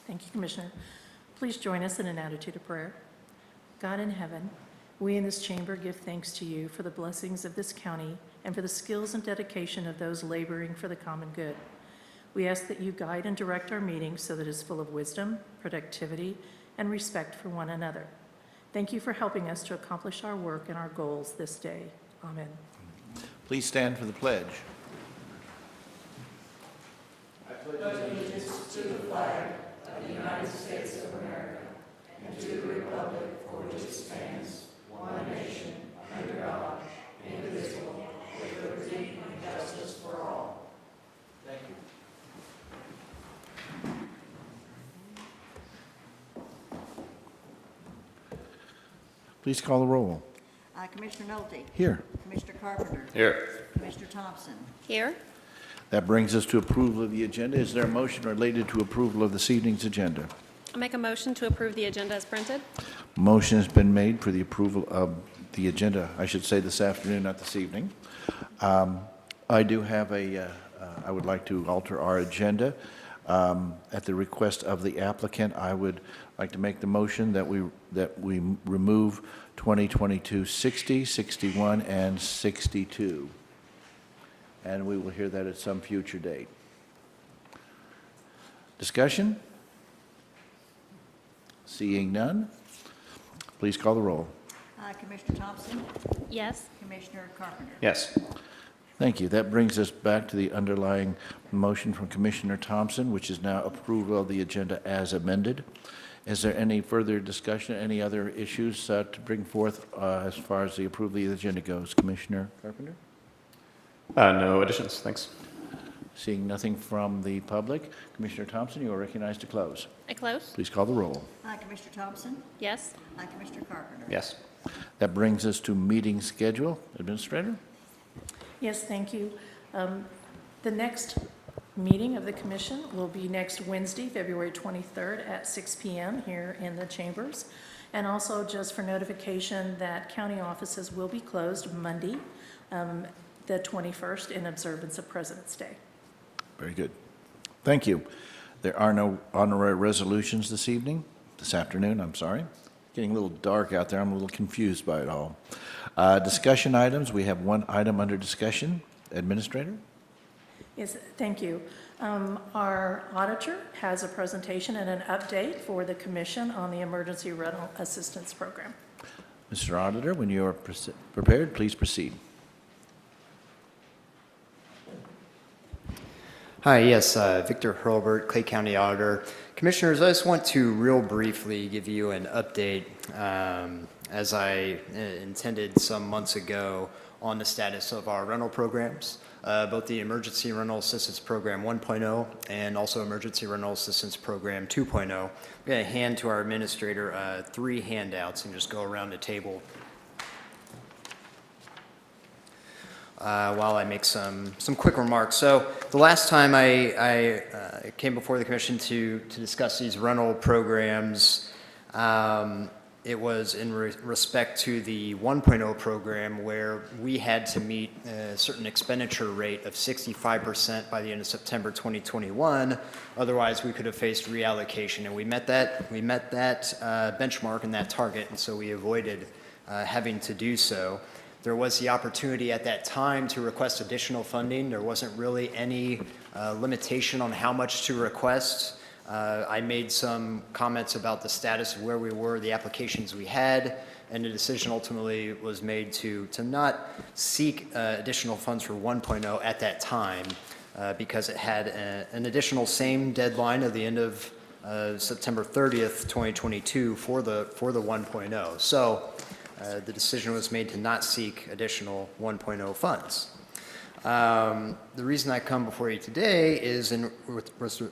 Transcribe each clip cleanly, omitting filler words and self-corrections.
Thank you, Commissioner. Please join us in an attitude of prayer. God in heaven, we in this chamber give thanks to you for the blessings of this county and for the skills and dedication of those laboring for the common good. We ask that you guide and direct our meetings so that it's full of wisdom, productivity, and respect for one another. Thank you for helping us to accomplish our work and our goals this day. Amen. Please stand for the pledge. Thank you. Please call the roll. Commissioner Nolte. Here. Commissioner Carpenter. Here. Commissioner Thompson. Here. That brings us to approval of the agenda. Is there a motion related to approval of this evening's agenda? I'll make a motion to approve the agenda as printed. Motion has been made for the approval of the agenda, I should say this afternoon, not this evening. I do have I would like to alter our agenda. At the request of the applicant, I would like to make the motion that we remove 2022-60, 61, and 62. And we will hear that at some future date. Discussion? Seeing none, please call the roll. Commissioner Thompson. Yes. Commissioner Carpenter. Yes. Thank you. That brings us back to the underlying motion from Commissioner Thompson, which is now approval of the agenda as amended. Is there any further discussion, any other issues to bring forth as far as the approval of the agenda goes? Commissioner Carpenter? No additions, thanks. Seeing nothing from the public, Commissioner Thompson, you are recognized to close. I close. Please call the roll. Commissioner Thompson. Yes. Commissioner Carpenter. Yes. That brings us to meeting schedule. Administrator? Yes, thank you. The next meeting of the commission will be next Wednesday, February 23rd at 6 p.m. here in the chambers. And also just for notification that county offices will be closed Monday, the 21st, in observance of President's Day. Very good. Thank you. There are no honorary resolutions this afternoon, I'm sorry. Getting a little dark out there. I'm a little confused by it all. Discussion items. We have one item under discussion. Administrator? Yes, thank you. Our auditor has a presentation and an update for the commission on the Emergency Rental Assistance Program. Mr. Auditor, when you are prepared, please proceed. Hi, yes, Victor Hurlbert, Clay County Auditor. Commissioners, I just want to real briefly give you an update, as I intended some months ago, on the status of our rental programs, both the Emergency Rental Assistance Program 1.0 and also Emergency Rental Assistance Program 2.0. I'm going to hand to our administrator 3 handouts and just go around the table while I make some quick remarks. So the last time I came before the commission to discuss these rental programs, it was in respect to the 1.0 program, where we had to meet a certain expenditure rate of 65% by the end of September 2021. Otherwise, we could have faced reallocation, and we met that benchmark and that target, and so we avoided having to do so. There was the opportunity at that time to request additional funding. There wasn't really any limitation on how much to request. I made some comments about the status of where we were, the applications we had, and the decision ultimately was made to not seek additional funds for 1.0 at that time because it had an additional same deadline of the end of September 30th, 2022 for the 1.0. So the decision was made to not seek additional 1.0 funds. The reason I come before you today is with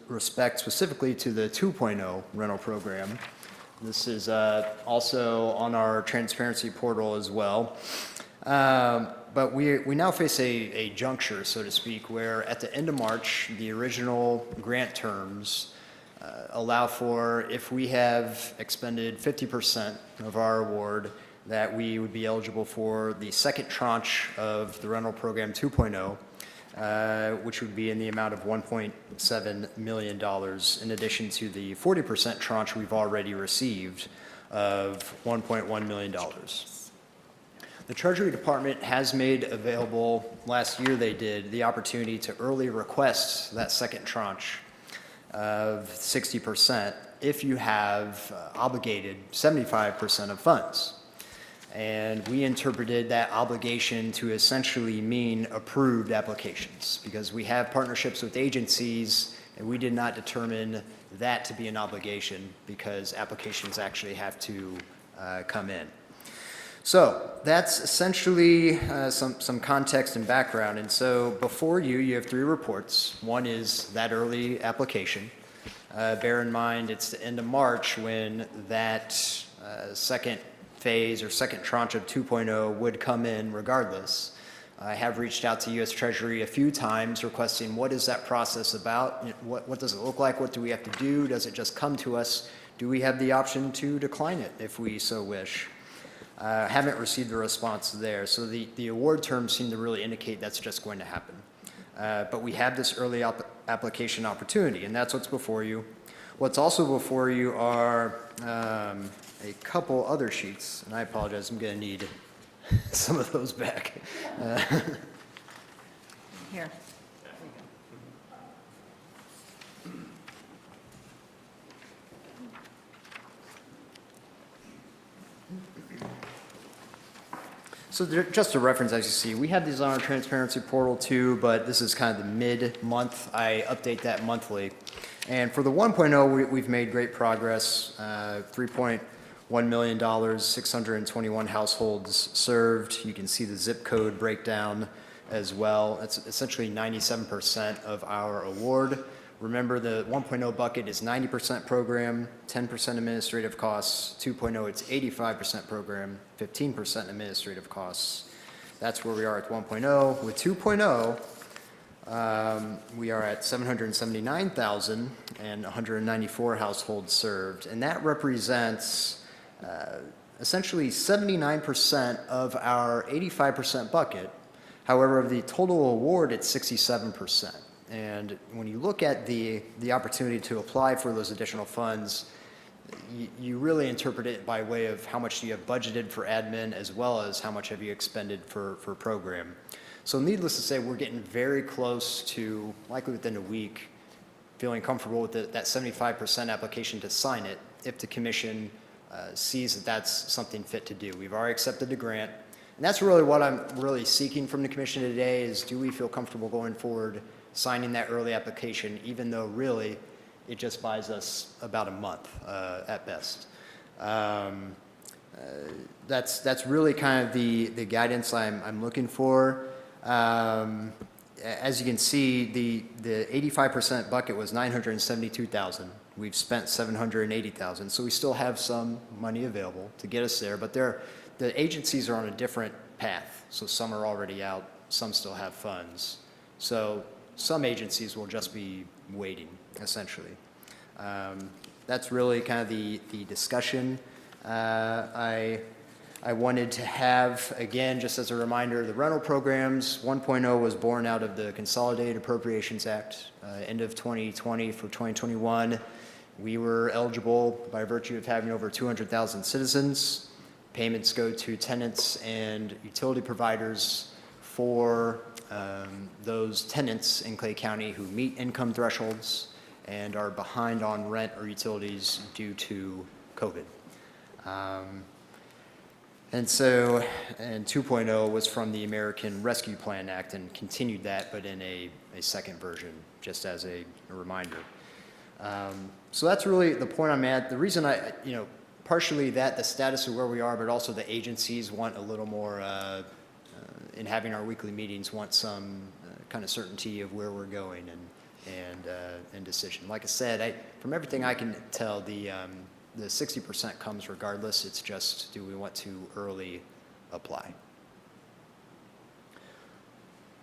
respect specifically to the 2.0 rental program. This is also on our transparency portal as well. But we now face a juncture, so to speak, where at the end of March, the original grant terms allow for, if we have expended 50% of our award, that we would be eligible for the second tranche of the rental program 2.0, which would be in the amount of $1.7 million, in addition to the 40% tranche we've already received of $1.1 million. The Treasury Department has made available, last year they did, the opportunity to early request that second tranche of 60% if you have obligated 75% of funds. And we interpreted that obligation to essentially mean approved applications, because we have partnerships with agencies, and we did not determine that to be an obligation because applications actually have to come in. So that's essentially some context and background. And so before you have three reports. One is that early application. Bear in mind, it's the end of March when that second phase or second tranche of 2.0 would come in regardless. I have reached out to U.S. Treasury a few times requesting what is that process about? What does it look like? What do we have to do? Does it just come to us? Do we have the option to decline it if we so wish? Haven't received a response there. So the award terms seem to really indicate that's just going to happen. But we have this early application opportunity, and that's what's before you. What's also before you are a couple other sheets, and I apologize, I'm going to need some of those back. Here. So just a reference, as you see, we have these on our transparency portal too, but this is kind of the mid-month. I update that monthly. And for the 1.0, we've made great progress, $3.1 million, 621 households served. You can see the zip code breakdown as well. That's essentially 97% of our award. Remember, the 1.0 bucket is 90% program, 10% administrative costs. 2.0, it's 85% program, 15% administrative costs. That's where we are at 1.0. With 2.0, we are at 779,000 and 194 households served, and that represents essentially 79% of our 85% bucket. However, of the total award, it's 67%. And when you look at the opportunity to apply for those additional funds, you really interpret it by way of how much you have budgeted for admin as well as how much have you expended for program. So needless to say, we're getting very close to, likely within a week, feeling comfortable with that 75% application to sign it if the commission sees that that's something fit to do. We've already accepted the grant. And that's really what I'm really seeking from the commission today is, do we feel comfortable going forward signing that early application, even though really it just buys us about a month at best. That's really kind of the guidance I'm looking for. As you can see, the 85% bucket was 972,000. We've spent 780,000, so we still have some money available to get us there. But the agencies are on a different path. So some are already out, some still have funds. So some agencies will just be waiting, essentially. That's really kind of the discussion I wanted to have. Again, just as a reminder, the rental programs, 1.0 was born out of the Consolidated Appropriations Act, end of 2020 for 2021. We were eligible by virtue of having over 200,000 citizens. Payments go to tenants and utility providers for those tenants in Clay County who meet income thresholds and are behind on rent or utilities due to COVID. And 2.0 was from the American Rescue Plan Act and continued that, but in a second version, just as a reminder. So that's really the point I'm at. The reason partially the status of where we are, but also the agencies want a little more, in having our weekly meetings, want some kind of certainty of where we're going and decision. Like I said, from everything I can tell, the 60% comes regardless. It's just, do we want to early apply?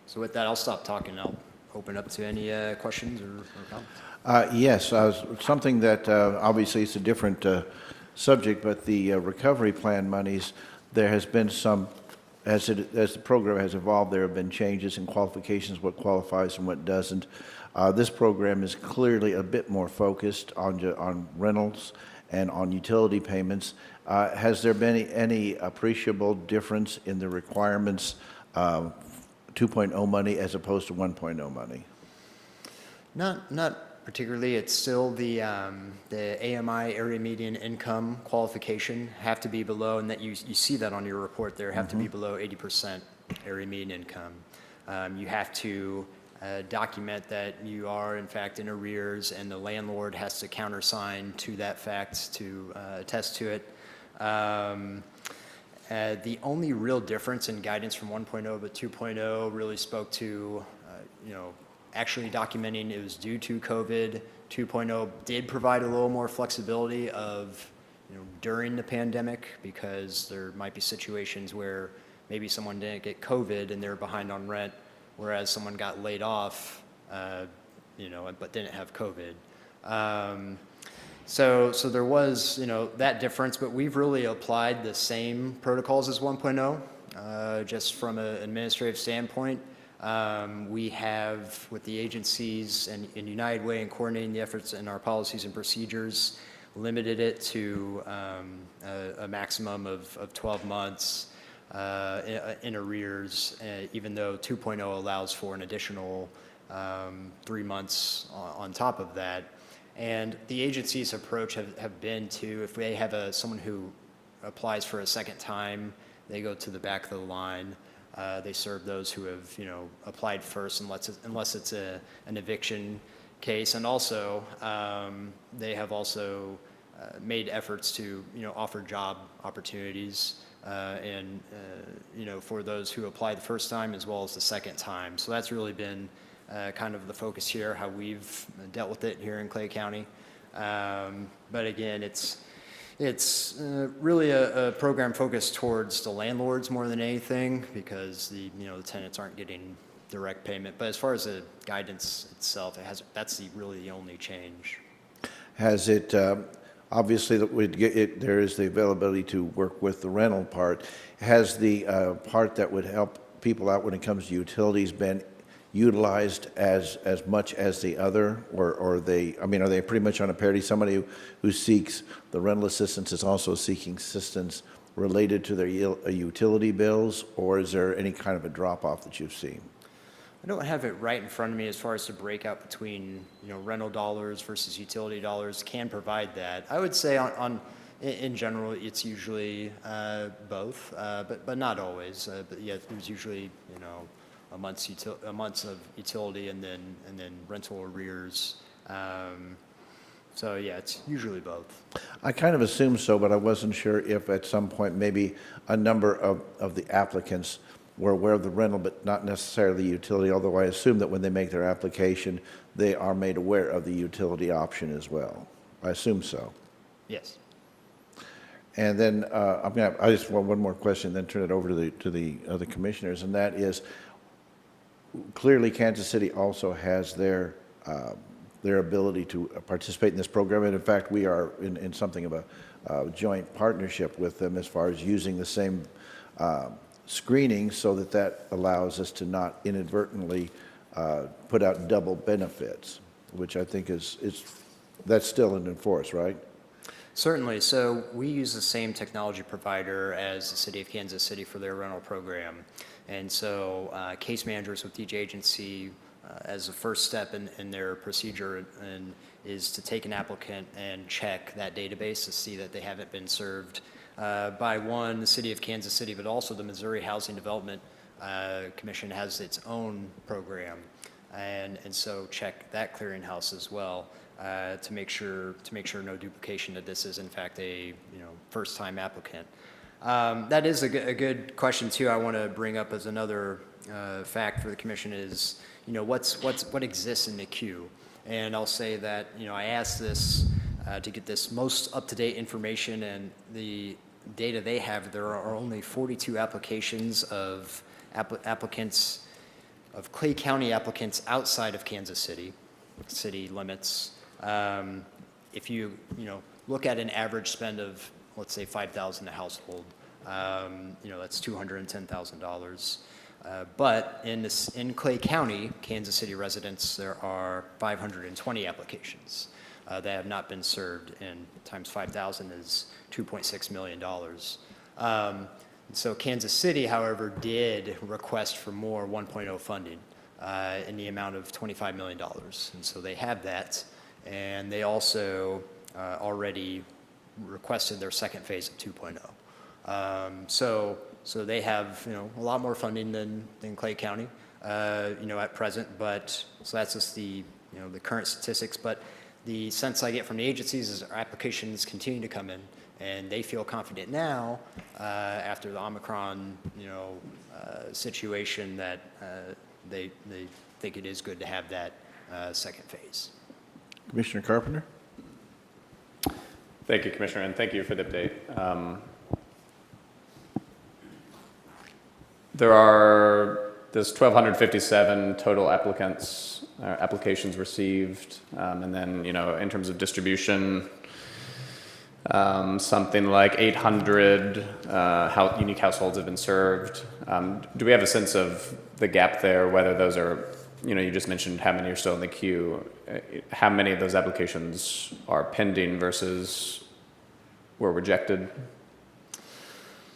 So with that, I'll stop talking. I'll open up to any questions or comments. Yes, something that obviously is a different subject, but the recovery plan monies, there has been some as the program has evolved, there have been changes in qualifications, what qualifies and what doesn't. This program is clearly a bit more focused on rentals and on utility payments. Has there been any appreciable difference in the requirements, 2.0 money as opposed to 1.0 money? Not particularly. It's still the AMI, area median income qualification, have to be below, and that you see that on your report there, have to be below 80% area median income. You have to document that you are in fact in arrears, and the landlord has to countersign to that fact to attest to it. The only real difference in guidance from 1.0 to 2.0 really spoke to, actually documenting it was due to COVID. 2.0 did provide a little more flexibility of, during the pandemic, because there might be situations where maybe someone didn't get COVID and they're behind on rent, whereas someone got laid off, but didn't have COVID. So there was, that difference, but we've really applied the same protocols as 1.0, just from an administrative standpoint. We have, with the agencies and in United Way and coordinating the efforts in our policies and procedures, limited it to a maximum of 12 months in arrears, even though 2.0 allows for an additional 3 months on top of that. And the agency's approach have been to, if they have someone who applies for a second time, they go to the back of the line. They serve those who have, applied first, unless it's an eviction case. And also, they have also made efforts to, offer job opportunities for those who apply the first time as well as the second time. So that's really been kind of the focus here, how we've dealt with it here in Clay County. But again, it's really a program focused towards the landlords more than anything, because the tenants aren't getting direct payment. But as far as the guidance itself, that's really the only change. Has it, obviously, there is the availability to work with the rental part. Has the part that would help people out when it comes to utilities been utilized as much as the other, or are they pretty much on a parity? Somebody who seeks the rental assistance is also seeking assistance related to their utility bills, or is there any kind of a drop-off that you've seen? I don't have it right in front of me as far as the breakout between, rental dollars versus utility dollars. Can provide that. I would say in general, it's usually both, but not always. But yeah, there's usually, a month's of utility and then rental arrears. So yeah, it's usually both. I kind of assumed so, but I wasn't sure if at some point maybe a number of the applicants were aware of the rental, but not necessarily the utility, although I assume that when they make their application, they are made aware of the utility option as well. I assume so. Yes. And then I just want one more question, then turn it over to the other commissioners, and that is, clearly Kansas City also has their ability to participate in this program, and in fact we are in something of a joint partnership with them as far as using the same screening, so that allows us to not inadvertently put out double benefits, which I think that's still in force, right? Certainly. So we use the same technology provider as the City of Kansas City for their rental program. And so case managers with each agency, as a first step in their procedure, is to take an applicant and check that database to see that they haven't been served by the City of Kansas City, but also the Missouri Housing Development Commission has its own program. And so check that clearinghouse as well. To make sure no duplication, that this is in fact a first-time applicant. That is a good question too. I want to bring up as another fact for the commission is what exists in the queue, and I'll say that I asked this to get this most up-to-date information, and the data they have, there are only 42 applications of applicants of Clay County applicants outside of Kansas City limits. If you look at an average spend of, let's say, $5,000 a household, That's $210,000. But in Clay County, Kansas City residents, there are 520 applications that have not been served, and times 5,000 is $2.6 million. So Kansas City, however, did request for more 1.0 funding in the amount of $25 million. And so they have that, and they also already requested their second phase of 2.0. So they have, a lot more funding than Clay County, at present, but, so that's just the current statistics, but the sense I get from the agencies is our applications continue to come in, and they feel confident now, after the Omicron, situation, that they think it is good to have that second phase. Commissioner Carpenter? Thank you, Commissioner, and thank you for the update. There's 1,257 total applications received, and then, in terms of distribution, something like 800 unique households have been served. Do we have a sense of the gap there, whether those are, you just mentioned how many are still in the queue, how many of those applications are pending versus were rejected?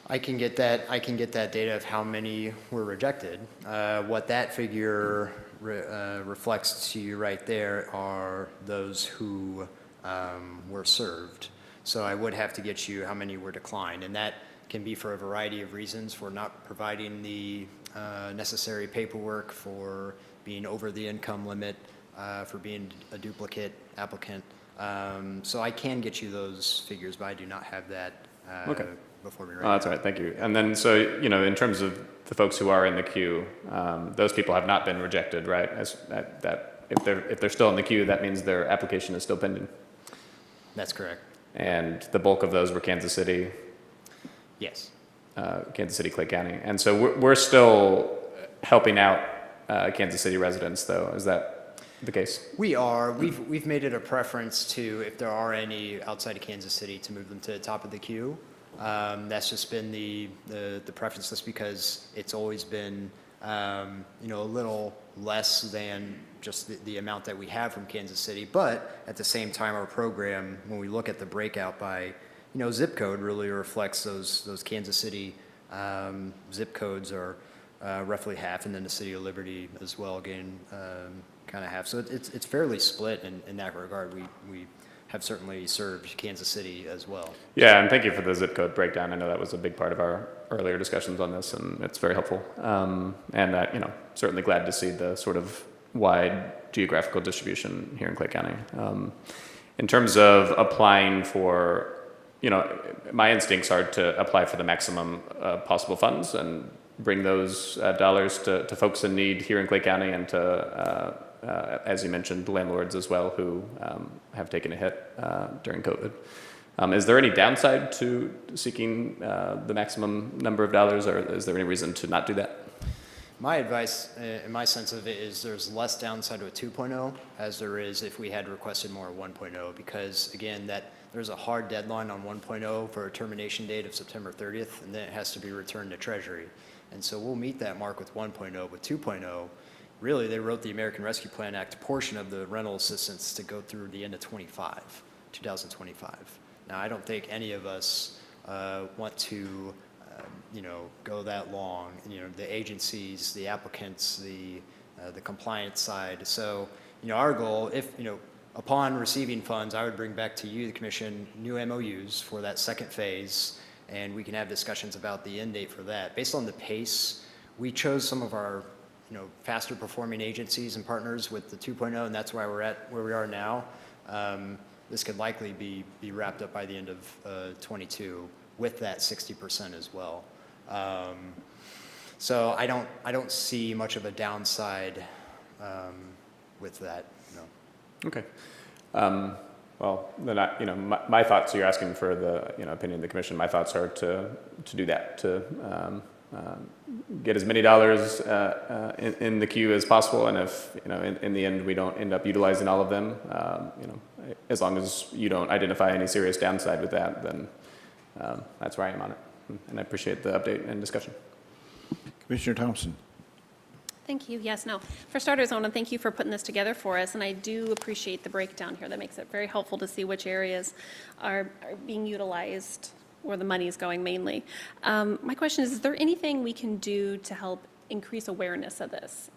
I can get that data of how many were rejected. What that figure reflects to you right there are those who were served. So I would have to get you how many were declined, and that can be for a variety of reasons, for not providing the necessary paperwork, for being over the income limit, for being a duplicate applicant. So I can get you those figures, but I do not have that before me right now. Oh, that's all right, thank you. And then, so, in terms of the folks who are in the queue, those people have not been rejected, right? If they're still in the queue, that means their application is still pending. That's correct. And the bulk of those were Kansas City? Yes. Kansas City, Clay County. And so we're still helping out Kansas City residents, though. Is that the case? We are. We've made it a preference to, if there are any outside of Kansas City, to move them to the top of the queue. That's just been the preference, just because it's always been a little less than just the amount that we have from Kansas City. But at the same time, our program, when we look at the breakout by zip code, really reflects those Kansas City zip codes are roughly half, and then the city of Liberty as well, again, kind of half. So it's fairly split in that regard. We have certainly served Kansas City as well. Yeah, and thank you for the zip code breakdown. I know that was a big part of our earlier discussions on this, and it's very helpful. And certainly glad to see the sort of wide geographical distribution here in Clay County. In terms of applying for, my instincts are to apply for the maximum possible funds and bring those dollars to folks in need here in Clay County, and to as you mentioned, landlords as well who have taken a hit during COVID. Is there any downside to seeking the maximum number of dollars, or is there any reason to not do that? My advice, in my sense of it, is there's less downside to a 2.0 as there is if we had requested more 1.0, because again, there's a hard deadline on 1.0 for a termination date of September 30th, and then it has to be returned to Treasury. And so we'll meet that mark with 1.0. With 2.0, really, they wrote the American Rescue Plan Act portion of the rental assistance to go through the end of 2025. Now, I don't think any of us want to, go that long. The agencies, the applicants, the compliance side. So, our goal, if upon receiving funds, I would bring back to you, the Commission, new MOUs for that second phase, and we can have discussions about the end date for that. Based on the pace, we chose some of our faster performing agencies and partners with the 2.0, and that's why we're at where we are now. This could likely be wrapped up by the end of 22 with that 60% as well. So I don't see much of a downside with that. No. Okay. Well, then my thoughts. You're asking for the opinion of the Commission. My thoughts are to do that, to get as many dollars in the queue as possible, and if in the end we don't end up utilizing all of them, as long as you don't identify any serious downside with that, then that's where I am on it. And I appreciate the update and discussion. Commissioner Thompson. Thank you. Yes, no. For starters, I want to thank you for putting this together for us, and I do appreciate the breakdown here. That makes it very helpful to see which areas are being utilized, where the money is going mainly. My question is there anything we can do to help increase awareness of this?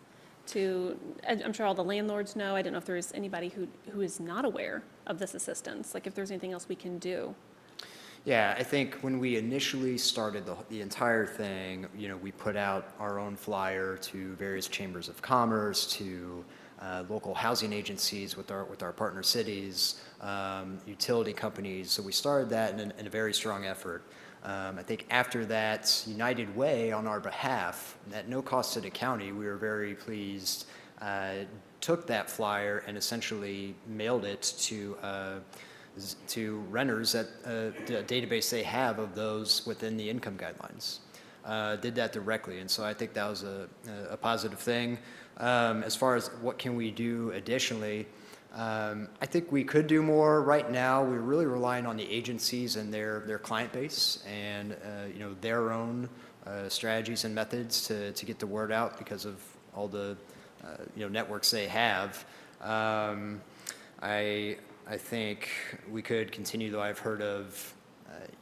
I'm sure all the landlords know. I don't know if there's anybody who is not aware of this assistance, like if there's anything else we can do. Yeah, I think when we initially started the entire thing, we put out our own flyer to various chambers of commerce, to local housing agencies with our partner cities, utility companies. So we started that in a very strong effort. I think after that, United Way, on our behalf, at no cost to the county, we were very pleased, took that flyer and essentially mailed it to renters at the database they have of those within the income guidelines. Did that directly, and so I think that was a positive thing. As far as what can we do additionally, I think we could do more. Right now, we're really relying on the agencies and their client base and their own strategies and methods to get the word out because of all the networks they have. I think we could continue, though I've heard of,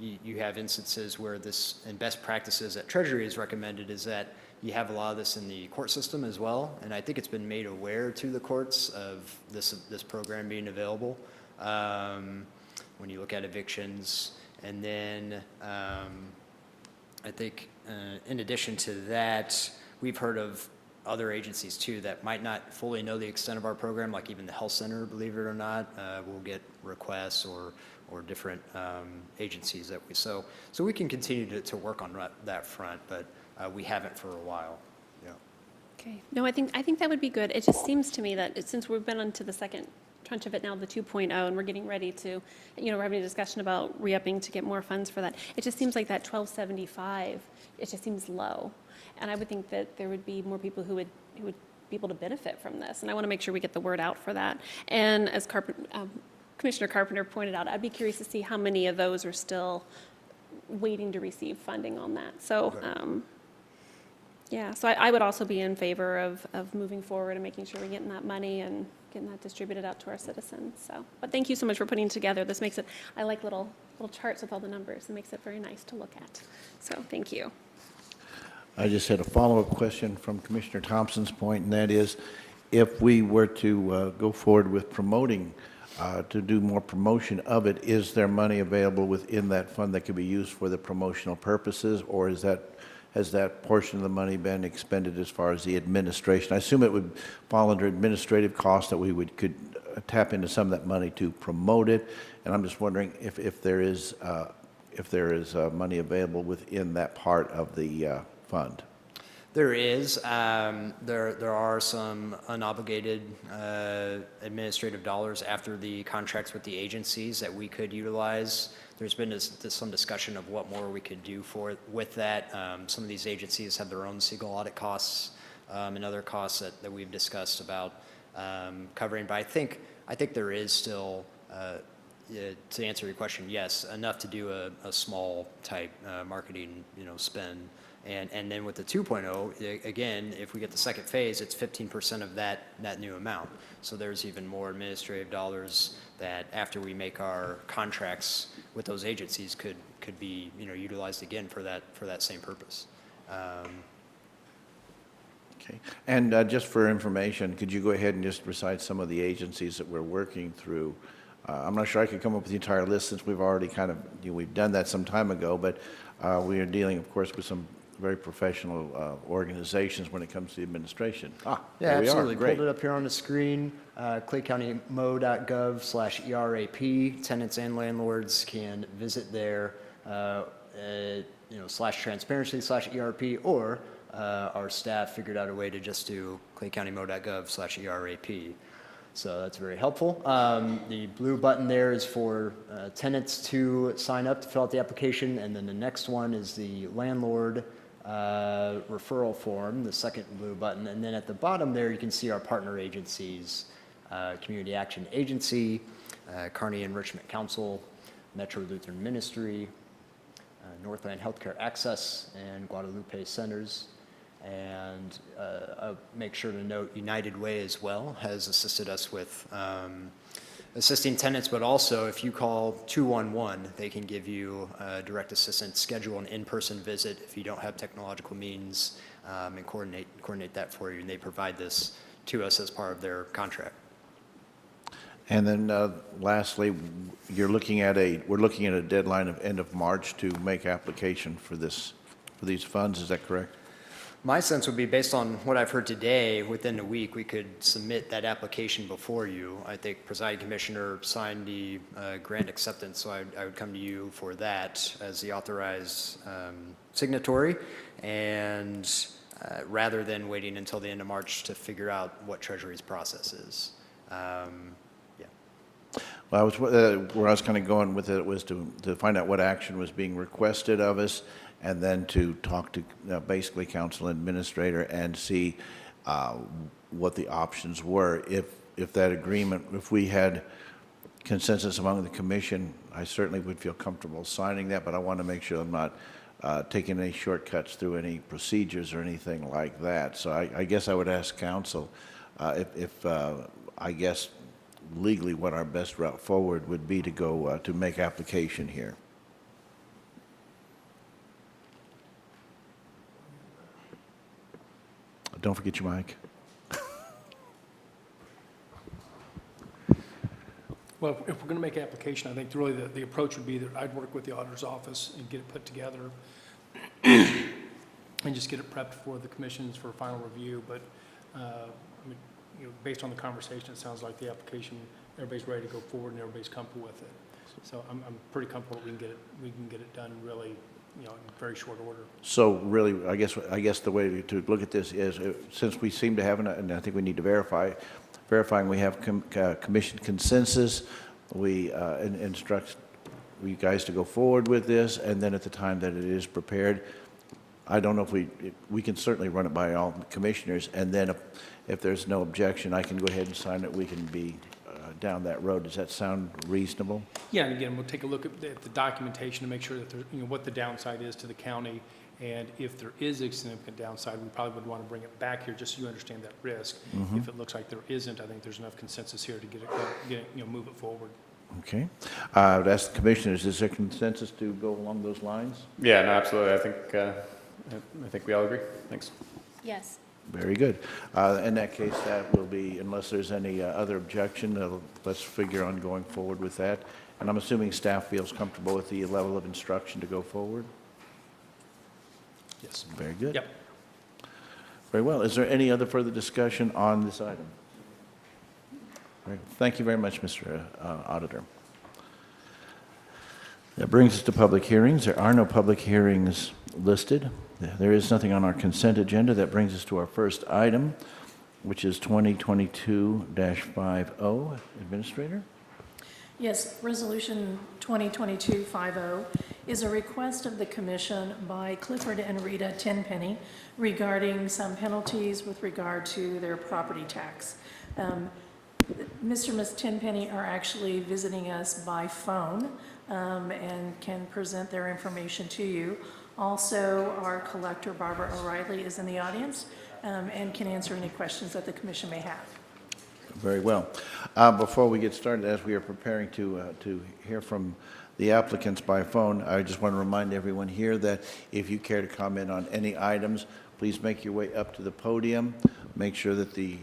you have instances where this, and best practices that Treasury has recommended is that you have a lot of this in the court system as well, and I think it's been made aware to the courts of this program being available when you look at evictions. And then I think in addition to that, we've heard of other agencies too that might not fully know the extent of our program, like even the health center, believe it or not, will get requests or different agencies that so we can continue to work on that front, but we haven't for a while. Yeah. Okay. No, I think that would be good. It just seems to me that since we've been onto the second tranche of it now, the 2.0, and we're getting ready to, we're having a discussion about re-upping to get more funds for that. It just seems like that 1275, it just seems low. And I would think that there would be more people who would be able to benefit from this. And I want to make sure we get the word out for that. And as Commissioner Carpenter pointed out, I'd be curious to see how many of those are still waiting to receive funding on that. So, so I would also be in favor of moving forward and making sure we're getting that money and getting that distributed out to our citizens. So, but thank you so much for putting it together. This makes it, I like little charts with all the numbers. It makes it very nice to look at. So thank you. I just had a follow-up question from Commissioner Thompson's point, and that is, if we were to go forward with promoting, to do more promotion of it, is there money available within that fund that could be used for the promotional purposes, or has that portion of the money been expended as far as the administration? I assume it would fall under administrative costs that we could tap into some of that money to promote it, and I'm just wondering if there is money available within that part of the fund. There is. There are some unobligated administrative dollars after the contracts with the agencies that we could utilize. There's been some discussion of what more we could do with that. Some of these agencies have their own single audit costs and other costs that we've discussed about covering. But I think there is still, to answer your question, yes, enough to do a small type marketing spend. And then with the 2.0, again, if we get the second phase, it's 15% of that new amount. So there's even more administrative dollars that after we make our contracts with those agencies could be utilized again for that same purpose. Okay. And just for information, could you go ahead and just recite some of the agencies that we're working through? I'm not sure I could come up with the entire list since we've already we've done that some time ago, but we are dealing, of course, with some very professional organizations when it comes to the administration. Yeah, there we are. absolutely. Great. Pulled it up here on the screen. claycountymo.gov/ERAP. Tenants and landlords can visit there, /transparency/ERP, or our staff figured out a way to just do claycountymo.gov/ERAP. So that's very helpful. The blue button there is for tenants to sign up to fill out the application, and then the next one is the landlord referral form, the second blue button. And then at the bottom there, you can see our partner agencies, Community Action Agency, Kearney Enrichment Council, Metro Lutheran Ministry, Northland Healthcare Access and Guadalupe Centers. And I'll make sure to note United Way as well has assisted us with assisting tenants, but also if you call 211, they can give you direct assistance, schedule an in-person visit if you don't have technological means, and coordinate that for you. And they provide this to us as part of their contract. And then lastly, we're looking at a deadline of end of March to make application for these funds. Is that correct? My sense would be, based on what I've heard today, within a week, we could submit that application before you. I think presiding commissioner signed the grant acceptance, so I would come to you for that as the authorized signatory, and rather than waiting until the end of March to figure out what Treasury's process is. Well, where I was kind of going with it was to find out what action was being requested of us, and then to talk to basically council administrator and see what the options were. If that agreement, if we had consensus among the commission, I certainly would feel comfortable signing that, but I want to make sure I'm not taking any shortcuts through any procedures or anything like that. So I guess I would ask council if I guess legally what our best route forward would be to go to make application here. Don't forget your mic. Well, if we're going to make application, I think really the approach would be that I'd work with the auditor's office and get it put together and just get it prepped for the commissions for final review. But I mean, based on the conversation, it sounds like the application, everybody's ready to go forward and everybody's comfortable with it. So I'm pretty comfortable we can get it done really, in very short order. So really, I guess the way to look at this is, since we seem to have, and I think we need to verifying we have commission consensus, we instruct you guys to go forward with this, and then at the time that it is prepared, I don't know if we can certainly run it by all commissioners, and then if there's no objection, I can go ahead and sign it. We can be down that road. Does that sound reasonable? Yeah, and again, we'll take a look at the documentation to make sure that what the downside is to the county, and if there is a significant downside, we probably would want to bring it back here just so you understand that risk. Mm-hmm. If it looks like there isn't, I think there's enough consensus here to get it, move it forward. Okay. I would ask the commissioners, is there consensus to go along those lines? Yeah, no, absolutely. I think we all agree. Thanks. Yes. Very good. In that case, that will be, unless there's any other objection, let's figure on going forward with that. And I'm assuming staff feels comfortable with the level of instruction to go forward? Yes. Very good. Yep. Very well. Is there any other further discussion on this item? Very, thank you very much, Mr. Auditor. That brings us to public hearings. There are no public hearings listed. There is nothing on our consent agenda. That brings us to our first item, which is 2022-50. Administrator? Yes, Resolution 2022-50 is a request of the Commission by Clifford and Rita Tenpenny regarding some penalties with regard to their property tax. Mr. and Ms. Tenpenny are actually visiting us by phone and can present their information to you. Also, our collector, Barbara O'Reilly, is in the audience and can answer any questions that the Commission may have. Very well. Before we get started, as we are preparing to hear from the applicants by phone, I just want to remind everyone here that if you care to comment on any items, please make your way up to the podium. Make sure that the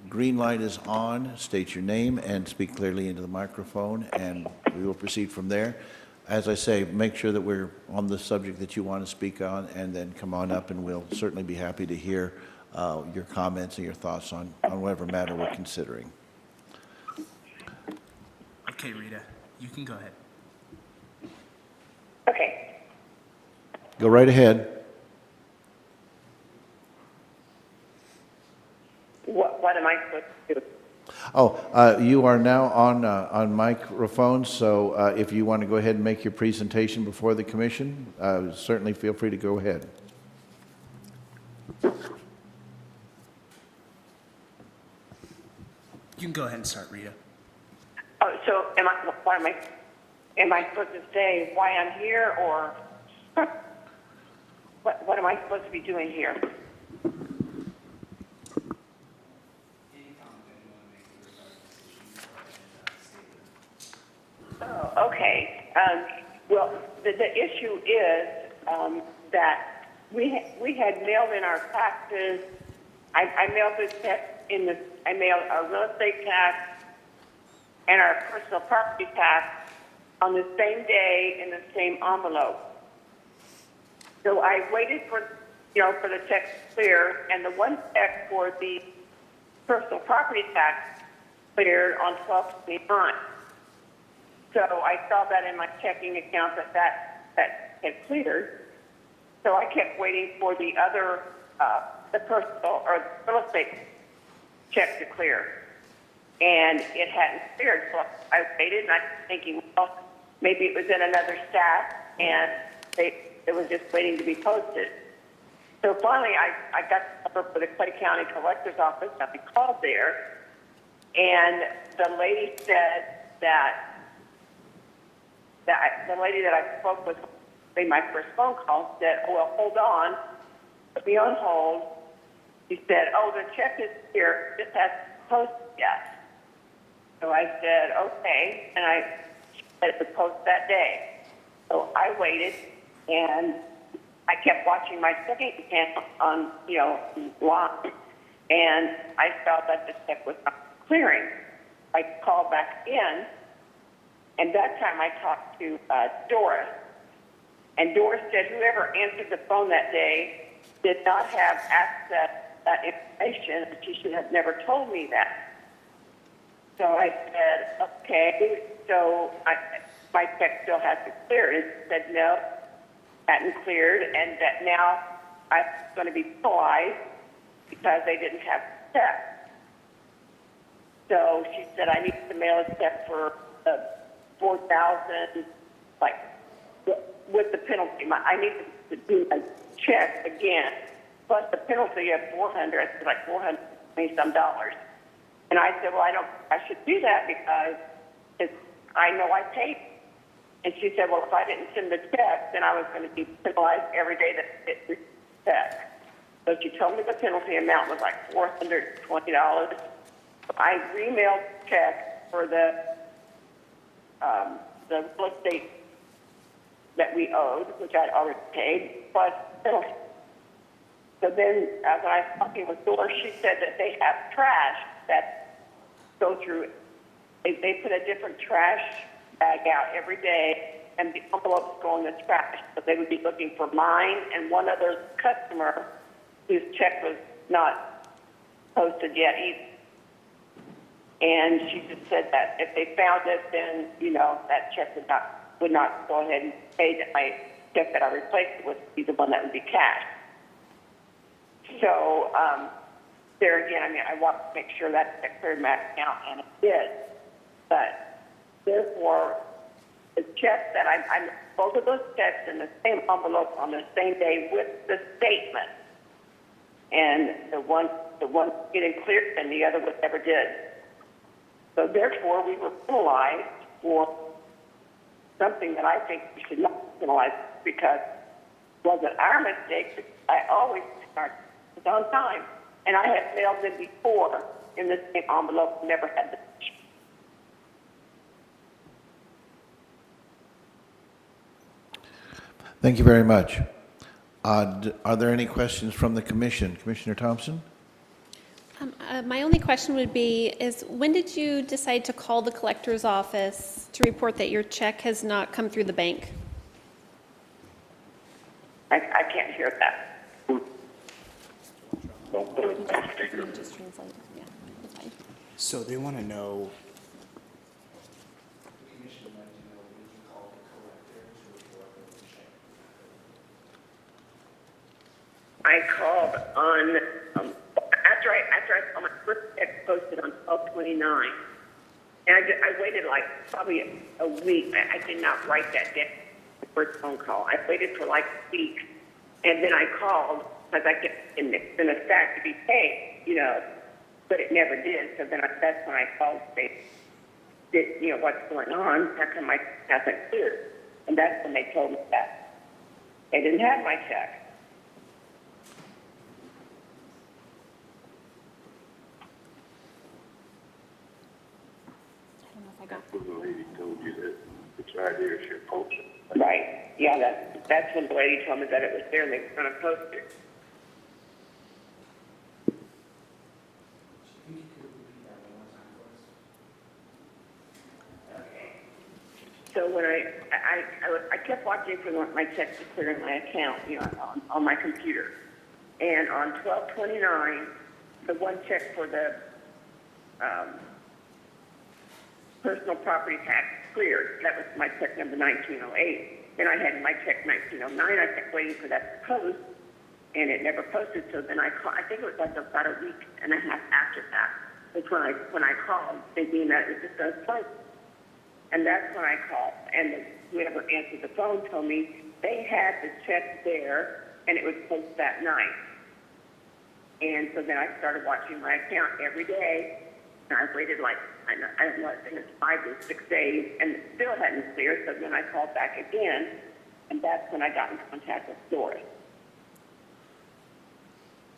green light is on, state your name, and speak clearly into the microphone, and we will proceed from there. As I say, make sure that we're on the subject that you want to speak on, and then come on up, and we'll certainly be happy to hear your comments and your thoughts on whatever matter we're considering. Okay, Rita, you can go ahead. Okay. Go right ahead. What am I supposed to do? Oh, you are now on microphone, so if you want to go ahead and make your presentation before the commission, certainly feel free to go ahead. You can go ahead and start, Rita. Oh, so am I supposed to say why I'm here, or? What am I supposed to be doing here? Oh, okay. Well, the issue is that we had mailed in our taxes. I mailed this check I mailed our real estate tax and our personal property tax on the same day in the same envelope. So I waited for the check to clear, and the one check for the personal property tax cleared on 12/29. So I saw that in my checking account that had cleared. So I kept waiting for the other, the personal or real estate check to clear. And it hadn't cleared. So I waited, and I was thinking, well, maybe it was in another stack, and it was just waiting to be posted. So finally, I got the number for the Clay County Collector's Office, and I called there, and the lady said that the lady that I spoke with in my first phone call said, oh, well, hold on, put me on hold. She said, oh, the check is here, just hasn't posted yet. So I said, okay, and I said it would post that day. So I waited, and I kept watching my checking account on, line, and I felt that the check was not clearing. I called back in, and that time I talked to Doris, and Doris said whoever answered the phone that day did not have access to that information, and she should have never told me that. So I said, okay, so my check still hasn't cleared. And she said, no, hadn't cleared, and that now I'm going to be penalized because they didn't have the check. So she said, I need to mail a check for $4,000, like, with the penalty. I need to do a check again, plus the penalty of $400, it's like $420-some. And I said, well, I should do that because I know I paid. And she said, well, if I didn't send the check, then I was going to be penalized every day that it received the check. So she told me the penalty amount was like $420. So I remailed the check for the real estate that we owed, which I'd already paid, plus penalty. So then, when I was talking with Doris, she said that they have trash that go through. They put a different trash bag out every day, and the envelopes go in the trash. So they would be looking for mine and one other customer whose check was not posted yet either. And she just said that if they found it, then that check would not go ahead and pay. That my check that I replaced would be the one that would be cashed. So there again, I want to make sure that check cleared my account, and it did. But therefore, the check that I'm both of those checks in the same envelope on the same day with the statement, and the one getting cleared and the other one never did. So therefore, we were penalized for something that I think we should not be penalized because it wasn't our mistake. I always start on time, and I had mailed them before in the same envelope, never had the. Thank you very much. Are there any questions from the commission? Commissioner Thompson? My only question would be, is when did you decide to call the collector's office to report that your check has not come through the bank? I can't hear that. Just translate. Yeah, that's fine. So they want to know. I called on after I saw my first check posted on 12/29, and I waited like probably a week. I did not write that down. The first phone call. I waited for like a week, and then I called because I kept in a stack to be paid, but it never did. So then that's when I called to say, what's going on? How come my hasn't cleared? And that's when they told me that. They didn't have my check. I don't know if I got The lady told you that it's right here, she posted. Right. Yeah, that's when the lady told me that it was there and they were going to post it. So when I kept watching for my checks to clear in my account, on my computer. And on 12/29, the one check for the personal property tax cleared. That was my check number 1908. Then I had my check 1909. I kept waiting for that to post, and it never posted. So then I think it was like about a week and a half after that. That's when I called, thinking that it just does post. And that's when I called, and whoever answered the phone told me they had the check there, and it was posted that night. And so then I started watching my account every day, and I waited I don't know, I think it's 5 or 6 days, and it still hadn't cleared. So then I called back again, and that's when I got in contact with Doris.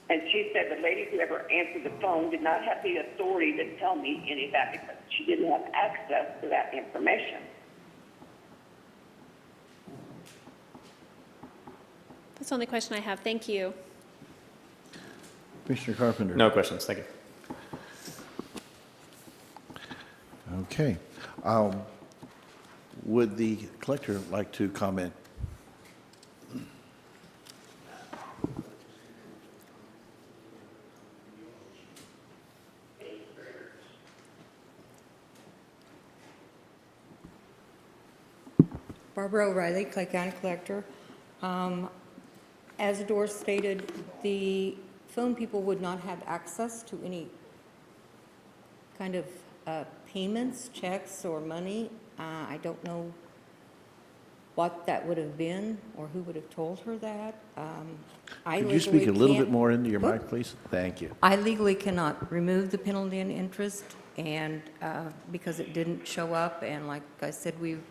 And she said the lady who ever answered the phone did not have the authority to tell me any of that because she didn't have access to that information. That's the only question I have. Thank you. Commissioner Carpenter? No questions, thank you. Okay. Would the collector like to comment? Barbara O'Reilly, Clay County Collector. As Doris stated, the phone people would not have access to any kind of payments, checks, or money. I don't know what that would have been or who would have told her that. Could you speak a little bit more into your mic, please? Thank you. I legally cannot remove the penalty and interest, and because it didn't show up, and like I said, we've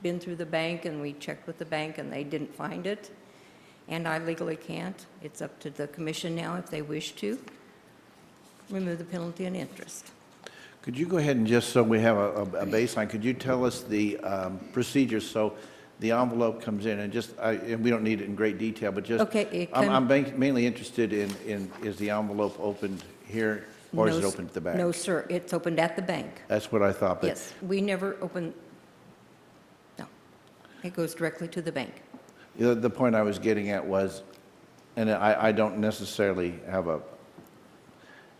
been through the bank and we checked with the bank and they didn't find it, and I legally can't. It's up to the commission now if they wish to remove the penalty and interest. Could you go ahead and just so we have a baseline, could you tell us the procedures? So the envelope comes in and and we don't need it in great detail, but just. Okay, I'm mainly interested in is the envelope opened here or is it opened at the bank? No, sir, it's opened at the bank. That's what I thought. But Yes, we never open, no, it goes directly to the bank. the point I was getting at was, and I don't necessarily have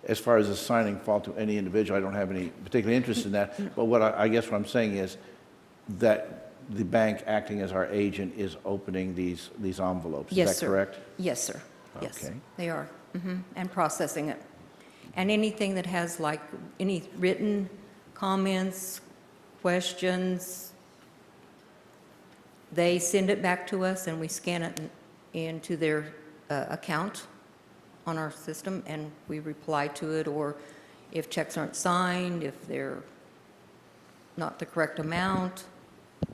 as far as assigning fault to any individual, I don't have any particular interest in that. But I guess what I'm saying is that the bank acting as our agent is opening these envelopes. Yes, Is that sir. correct? Yes, sir. Yes, Okay. they are, and processing it. And anything that has like any written comments, questions, they send it back to us and we scan it into their account on our system and we reply to it, or if checks aren't signed, if they're not the correct amount,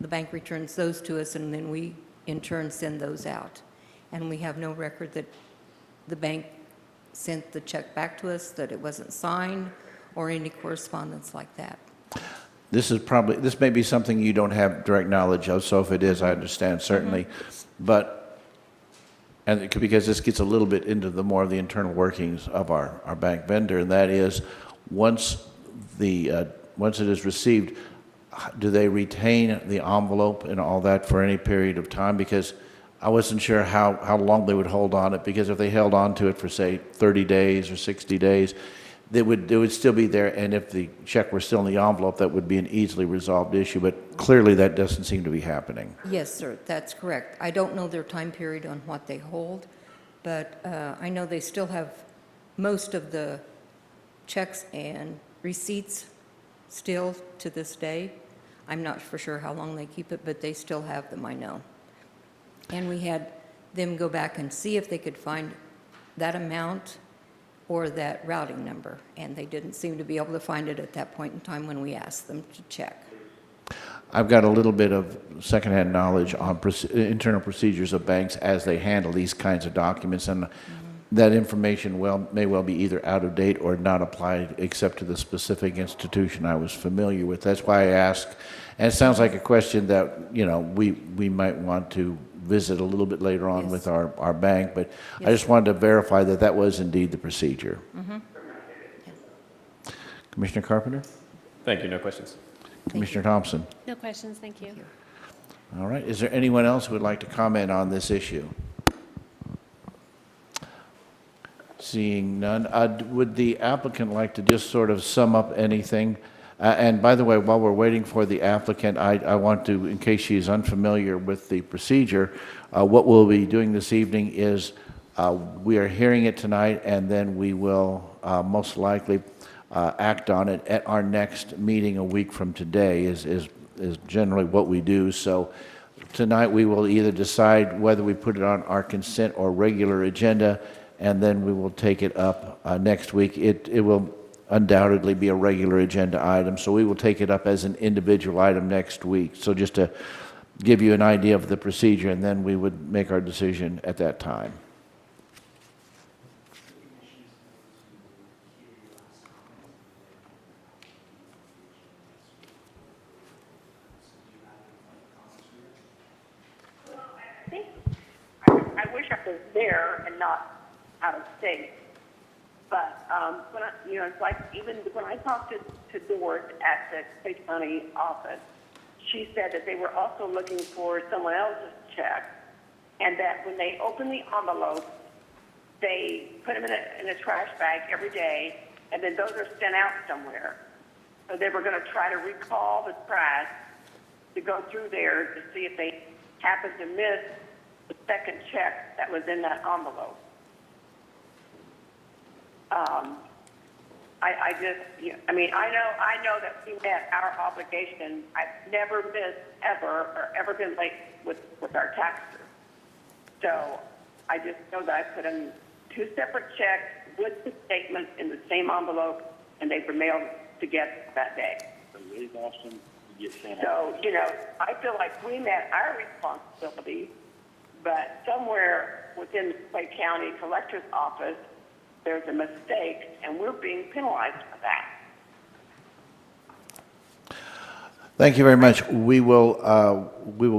the bank returns those to us and then we in turn send those out. And we have no record that the bank sent the check back to us, that it wasn't signed, or any correspondence like that. This may be something you don't have direct knowledge of, so if it is, I understand certainly. But, because this gets a little bit into the more of the internal workings of our bank vendor, and that is, once it is received, do they retain the envelope and all that for any period of time? Because I wasn't sure how long they would hold on it, because if they held on to it for, say, 30 days or 60 days, it would still be there, and if the check were still in the envelope, that would be an easily resolved issue, but clearly that doesn't seem to be happening. Yes, sir, that's correct. I don't know their time period on what they hold, but I know they still have most of the checks and receipts still to this day. I'm not for sure how long they keep it, but they still have them, I know. And we had them go back and see if they could find that amount or that routing number, and they didn't seem to be able to find it at that point in time when we asked them to check. I've got a little bit of secondhand knowledge on internal procedures of banks as they handle these kinds of documents, and that information may well be either out of date or not applied except to the specific institution I was familiar with. That's why I asked, and it sounds like a question that, you know, we might want to visit a little bit later on with our bank, but I just wanted to verify that that was indeed the procedure. Commissioner Carpenter? Thank you. No questions. Commissioner Thompson? No questions, thank you. All right. Is there anyone else who would like to comment on this issue? Seeing none, would the applicant like to just sort of sum up anything? And by the way, while we're waiting for the applicant, I want to, in case she is unfamiliar with the procedure, what we'll be doing this evening is we are hearing it tonight, and then we will most likely act on it at our next meeting a week from today is generally what we do. So tonight we will either decide whether we put it on our consent or regular agenda, and then we will take it up next week. It will undoubtedly be a regular agenda item, so we will take it up as an individual item next week. So just to give you an idea of the procedure, and then we would make our decision at that time. I wish I was there and not out of state. But when I, you know, it's like even when I talked to Doris at the State County office, she said that they were also looking for someone else's check, and that when they open the envelope, they put them in a trash bag every day, and then those are sent out somewhere. So they were going to try to recall the trash to go through there to see if they happened to miss the second check that was in that envelope. I just, you know, I mean, I know that we met our obligation. I've never missed ever or ever been late with our taxes. So I just know that I put in 2 separate checks with the statements in the same envelope, and they were mailed together that day. So, you know, I feel like we met our responsibility, but somewhere within the Clay County Collector's Office, there's a mistake, and we're being penalized for that. Thank you very much. We will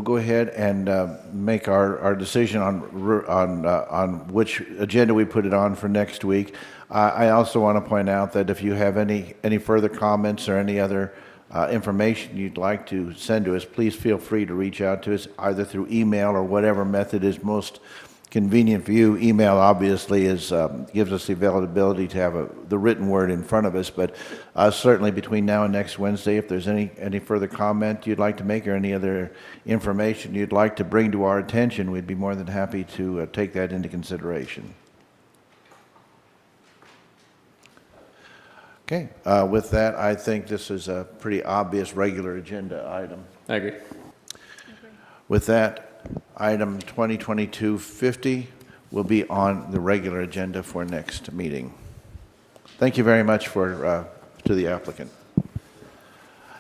go ahead and make our decision on which agenda we put it on for next week. I also want to point out that if you have any further comments or any other information you'd like to send to us, please feel free to reach out to us either through email or whatever method is most convenient for you. Email obviously gives us the availability to have the written word in front of us, but certainly between now and next Wednesday, if there's any further comment you'd like to make or any other information you'd like to bring to our attention, we'd be more than happy to take that into consideration. Okay, with that, I think this is a pretty obvious regular agenda item. I agree. With that, item 2022-50 will be on the regular agenda for next meeting. Thank you very much to the applicant.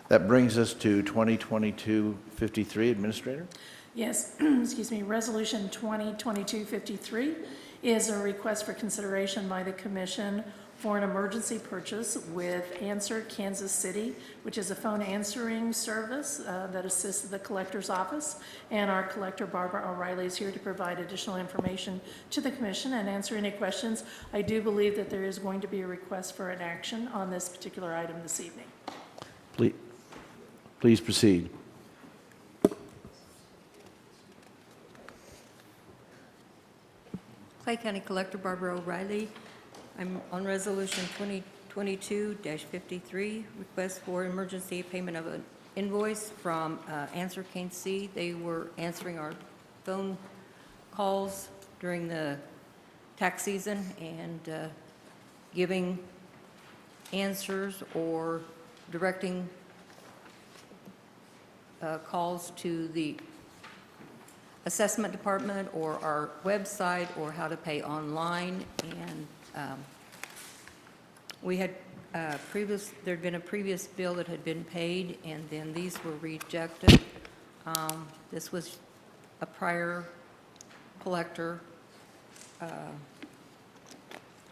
That brings us to 2022-53, Administrator. Yes, excuse me, Resolution 2022-53 is a request for consideration by the Commission for an emergency purchase with Answer Kansas City, which is a phone answering service that assists the collector's office. And our collector, Barbara O'Reilly, is here to provide additional information to the Commission and answer any questions. I do believe that there is going to be a request for an action on this particular item this evening. Please proceed. Clay County Collector Barbara O'Reilly. I'm on Resolution 2022-53, request for emergency payment of an invoice from Answer Kansas City. They were answering our phone calls during the tax season and giving answers or directing calls to the assessment department or our website or how to pay online. And we had there'd been a previous bill that had been paid, and then these were rejected. This was a prior collector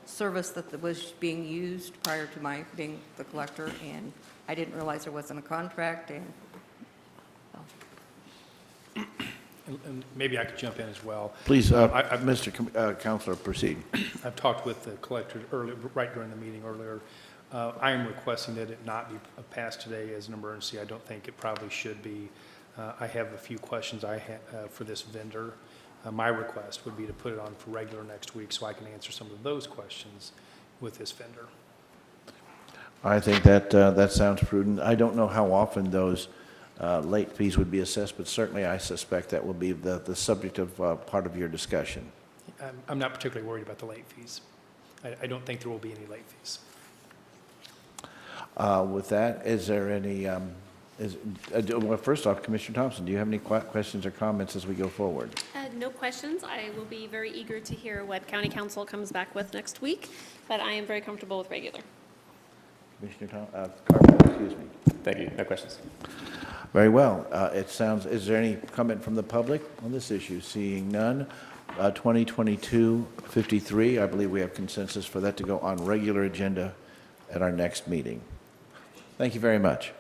service that was being used prior to my being the collector, and I didn't realize there wasn't a contract, and And maybe I could jump in as well. Please, I've Mr. Counselor, proceed. I've talked with the collector earlier, right during the meeting earlier. I am requesting that it not be passed today as an emergency. I don't think it probably should be. I have a few questions for this vendor. My request would be to put it on for regular next week so I can answer some of those questions with this vendor. I think that sounds prudent. I don't know how often those late fees would be assessed, but certainly I suspect that will be the subject of part of your discussion. I'm not particularly worried about the late fees. I don't think there will be any late fees. With that, is there any, well, first off, Commissioner Thompson, do you have any questions or comments as we go forward? No questions. I will be very eager to hear what County Council comes back with next week, but I am very comfortable with regular. Commissioner Carpenter, excuse me. Thank you. No questions. Very well. Is there any comment from the public on this issue? Seeing none. 2022-53, I believe we have consensus for that to go on regular agenda at our next meeting. Thank you very much.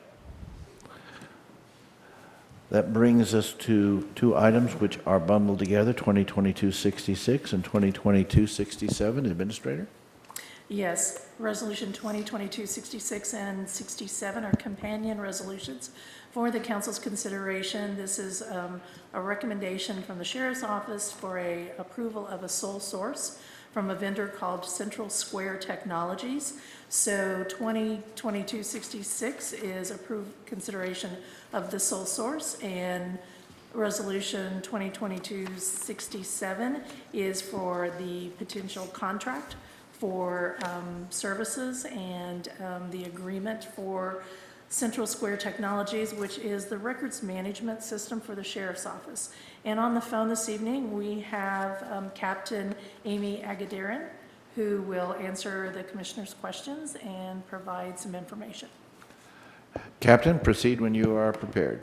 That brings us to two items which are bundled together, 2022-66 and 2022-67. Administrator? Yes, Resolution 2022-66 and 67 are companion resolutions for the council's consideration. This is a recommendation from the Sheriff's Office for a approval of a sole source from a vendor called Central Square Technologies. So 2022-66 is approved consideration of the sole source, and Resolution 2022-67 is for the potential contract for services and the agreement for Central Square Technologies, which is the records management system for the Sheriff's Office. And on the phone this evening, we have Captain Amy Agadarin, who will answer the Commissioner's questions and provide some information. Captain, proceed when you are prepared.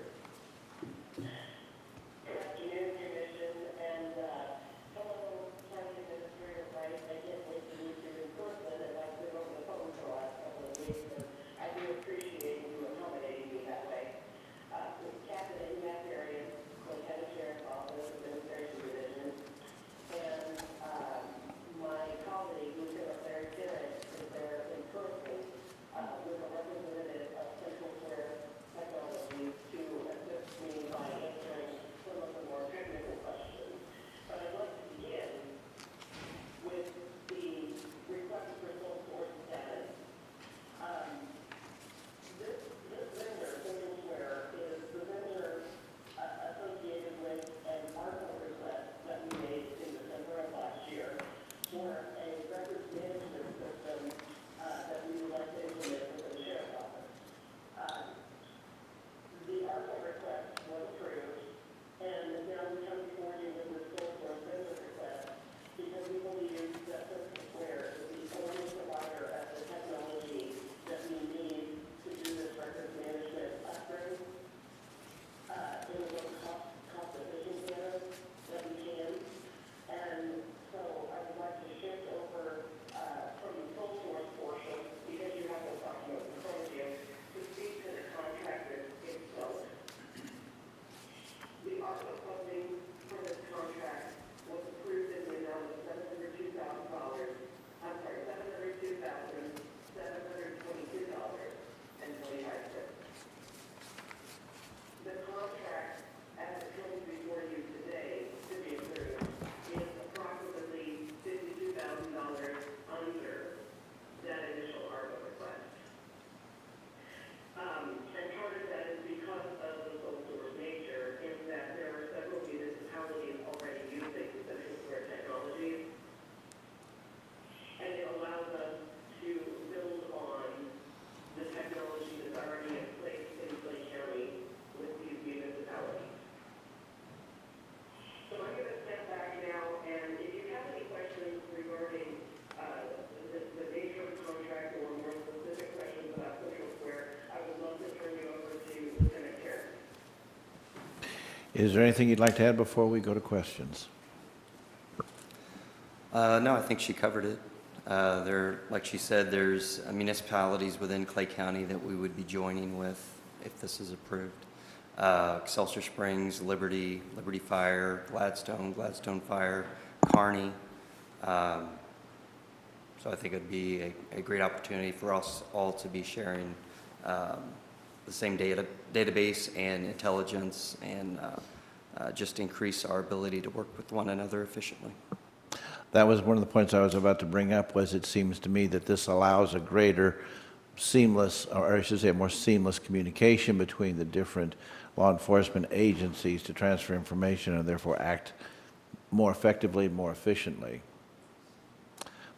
And part of that is because of the sole source nature, in that there are several Is there anything you'd like to add before we go to questions? No, I think she covered it. Like she said, there's municipalities within Clay County that we would be joining with if this is approved. Excelsior Springs, Liberty Fire, Gladstone Fire, Kearney. So I think it'd be a great opportunity for us all to be sharing the same database and intelligence, and just increase our ability to work with one another efficiently. That was one of the points I was about to bring up, was it seems to me that this allows a greater seamless, or I should say a more seamless communication between the different law enforcement agencies to transfer information and therefore act more effectively, more efficiently.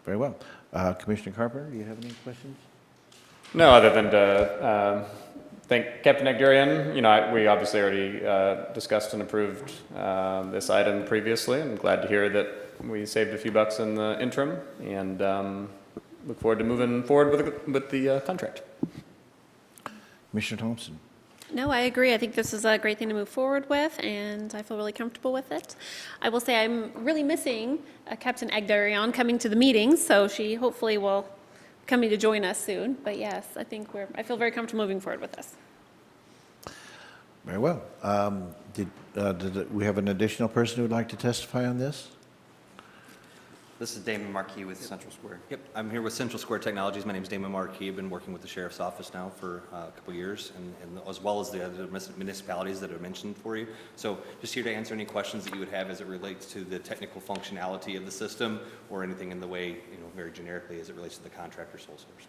Very well. Commissioner Carpenter, do you have any questions? No, other than to thank Captain Agdurian. We obviously already discussed and approved this item previously. I'm glad to hear that we saved a few bucks in the interim, and look forward to moving forward with the contract. Commissioner Thompson. No, I agree. I think this is a great thing to move forward with, and I feel really comfortable with it. I will say I'm really missing Captain Agdarian coming to the meetings, so she hopefully will coming to join us soon. But yes, I feel very comfortable moving forward with this. Very well. Did we have an additional person who would like to testify on this? This is Damon Marquis with Central Square. Yep, I'm here with Central Square Technologies. My name is Damon Marquis. I've been working with the Sheriff's Office now for a couple of years, and as well as the other municipalities that are mentioned for you. So just here to answer any questions that you would have as it relates to the technical functionality of the system, or anything in the way, very generically as it relates to the contract or sole source.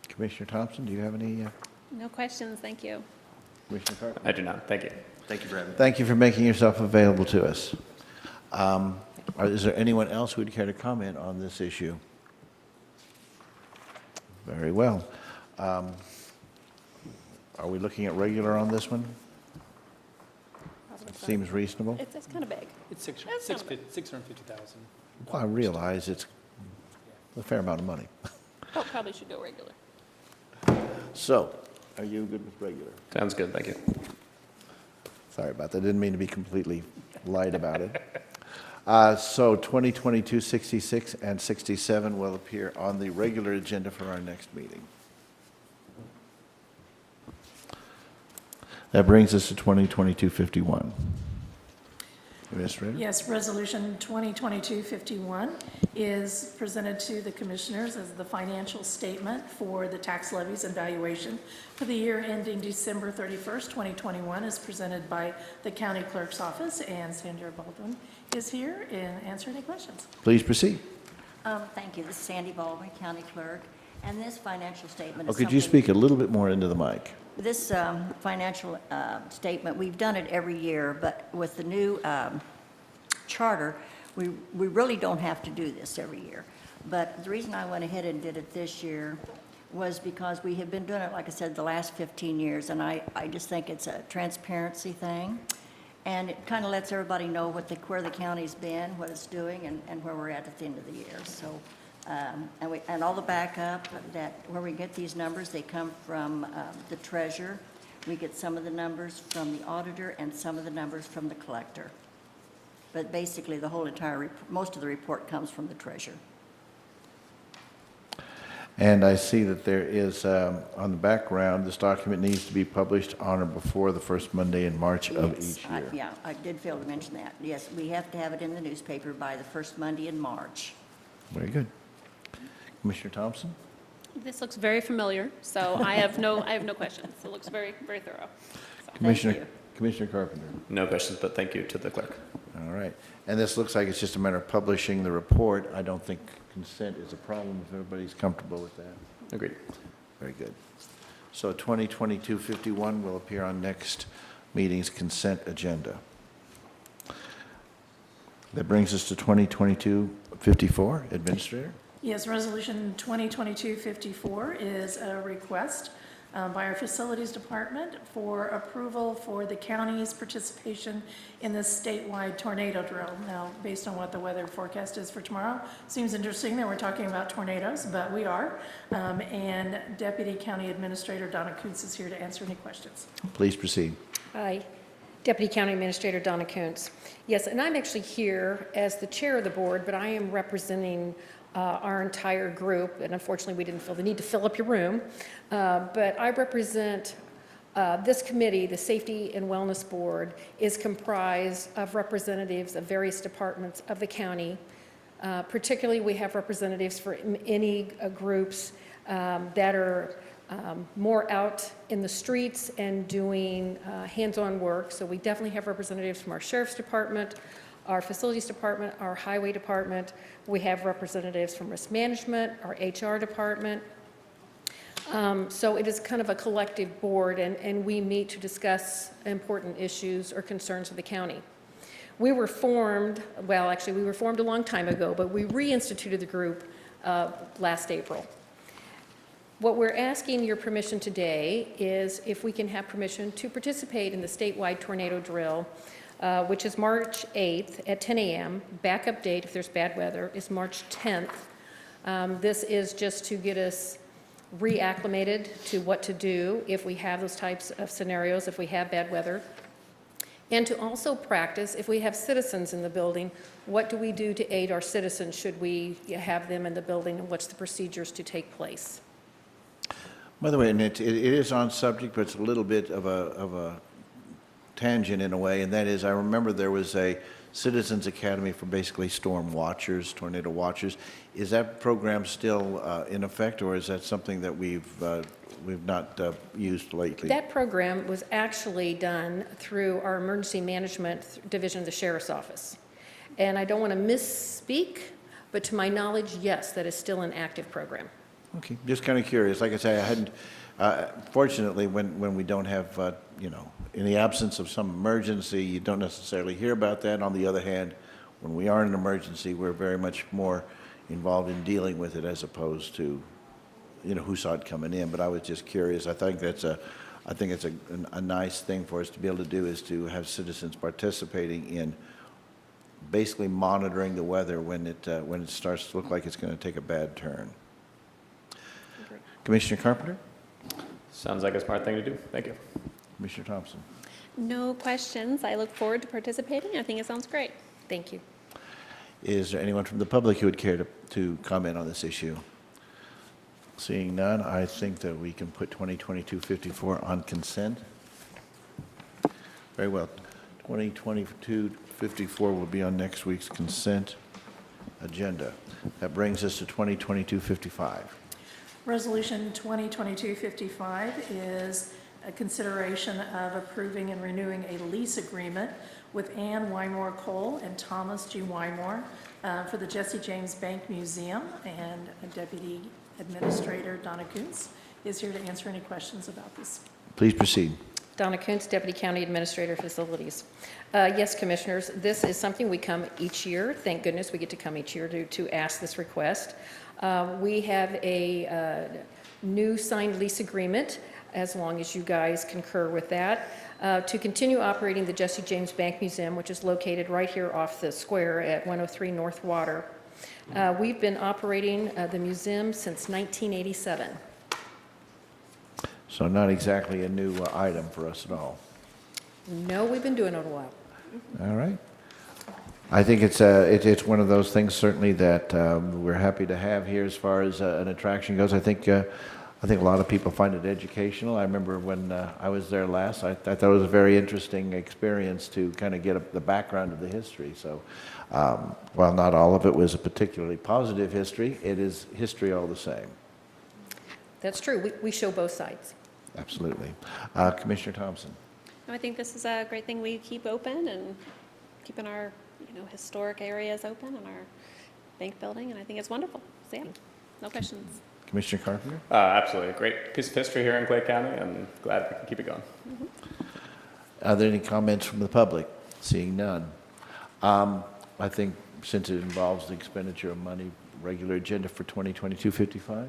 Commissioner Thompson, do you have any? No questions. Thank you. Commissioner Carpenter? I do not. Thank you. Thank you for having me. Thank you for making yourself available to us. Is there anyone else who would care to comment on this issue? Very well. Are we looking at regular on this one? Seems reasonable. It's kind of big. It's That's not bad. 650,000. Well, I realize it's a fair amount of money. Oh, probably should go regular. So, are you good with regular? Sounds good. Thank you. Sorry about that. Didn't mean to be completely light about it. So 2022-66 and 67 will appear on the regular agenda for our next meeting. That brings us to 2022-51. Administrator? Yes, Resolution 2022-51 is presented to the Commissioners as the financial statement for the tax levies and valuation for the year ending December 31st, 2021, is presented by the County Clerk's Office, and Sandra Baldwin is here and answer any questions. Please proceed. Thank you. This is Sandy Baldwin, County Clerk, and this financial statement Oh, is could you something- speak a little bit more into the mic? This financial statement, we've done it every year, but with the new charter, we really don't have to do this every year. But the reason I went ahead and did it this year was because we have been doing it, like I said, the last 15 years, and I just think it's a transparency thing. And it kind of lets everybody know where the county's been, what it's doing, and where we're at the end of the year. So, and all the backup, where we get these numbers, they come from the treasurer. We get some of the numbers from the auditor and some of the numbers from the collector. But basically, the whole most of the report comes from the treasurer. And I see that there is, on the background, this document needs to be published on or before the first Monday in March of Yes, each year. Yeah, I did fail to mention that. Yes, we have to have it in the newspaper by the first Monday in March. Very good. Commissioner Thompson? This looks very familiar, so I have no questions. It looks very, very thorough. So. Commissioner Carpenter? No questions, but thank you to the clerk. All right. And this looks like it's just a matter of publishing the report. I don't think consent is a problem if everybody's comfortable with that. Agreed. Very good. So 2022-51 will appear on next meeting's consent agenda. That brings us to 2022-54. Administrator? Yes, Resolution 2022-54 is a request by our Facilities Department for approval for the county's participation in the statewide tornado drill. Now, based on what the weather forecast is for tomorrow, seems interesting that we're talking about tornadoes, but we are. And Deputy County Administrator Donna Koontz is here to answer any questions. Please proceed. Hi. Deputy County Administrator Donna Kuntz. Yes, and I'm actually here as the chair of the board, but I am representing our entire group, and unfortunately, we didn't feel the need to fill up your room. But I represent this committee, the Safety and Wellness Board, is comprised of representatives of various departments of the county. Particularly, we have representatives for any groups that are more out in the streets and doing hands-on work. So we definitely have representatives from our Sheriff's Department, our Facilities Department, our Highway Department. We have representatives from Risk Management, our HR Department. So it is kind of a collective board, and we meet to discuss important issues or concerns of the county. We were formed, well, actually, we were formed a long time ago, but we reinstituted the group last April. What we're asking your permission today is if we can have permission to participate in the statewide tornado drill, which is March 8th at 10 a.m. Backup date, if there's bad weather, is March 10th. This is just to get us reacclimated to what to do if we have those types of scenarios, if we have bad weather. And to also practice, if we have citizens in the building, what do we do to aid our citizens should we have them in the building, and what's the procedures to take place? By the way, and it is on subject, but it's a little bit of a tangent in a way, and that is, I remember there was a Citizens Academy for basically storm watchers, tornado watchers. Is that program still in effect, or is that something that we've not used lately? That program was actually done through our Emergency Management Division of the Sheriff's Office. And I don't want to misspeak, but to my knowledge, yes, that is still an active program. Okay, just kind of curious. Like I say, I hadn't, fortunately, when we don't have, in the absence of some emergency, you don't necessarily hear about that. On the other hand, when we are in an emergency, we're very much more involved in dealing with it as opposed to, who saw it coming in. But I was just curious. I think it's a nice thing for us to be able to do, is to have citizens participating in basically monitoring the weather when it starts to look like it's going to take a bad turn. Commissioner Carpenter? Sounds like a smart thing to do. Thank you. Commissioner Thompson? No questions. I look forward to participating. I think it sounds great. Thank you. Is there anyone from the public who would care to comment on this issue? Seeing none, I think that we can put 2022-54 on consent. Very well. 2022-54 will be on next week's consent agenda. That brings us to 2022-55. Resolution 2022-55 is a consideration of approving and renewing a lease agreement with Ann Weinmore Cole and Thomas G. Weinmore for the Jesse James Bank Museum, and Deputy Administrator Donna Kuntz is here to answer any questions about this. Please proceed. Donna Kuntz, Deputy County Administrator, Facilities. Yes, Commissioners, this is something we come each year. Thank goodness we get to come each year to ask this request. We have a new signed lease agreement, as long as you guys concur with that, to continue operating the Jesse James Bank Museum, which is located right here off the square at 103 North Water. We've been operating the museum since 1987. So not exactly a new item for us at all. No, we've been doing it a while. All right. I think it's one of those things certainly that we're happy to have here as far as an attraction goes. I think a lot of people find it educational. I remember when I was there last, I thought it was a very interesting experience to kind of get the background of the history. So while not all of it was a particularly positive history, it is history all the same. That's true. We show both sides. Absolutely. Commissioner Thompson. No, I think this is a great thing we keep open and keeping our historic areas open and our bank building, and I think it's wonderful. So yeah, no questions. Commissioner Carpenter? Absolutely. A great piece of history here in Clay County, and glad we can keep it going. Are there any comments from the public? Seeing none. I think since it involves the expenditure of money, regular agenda for 2022-55?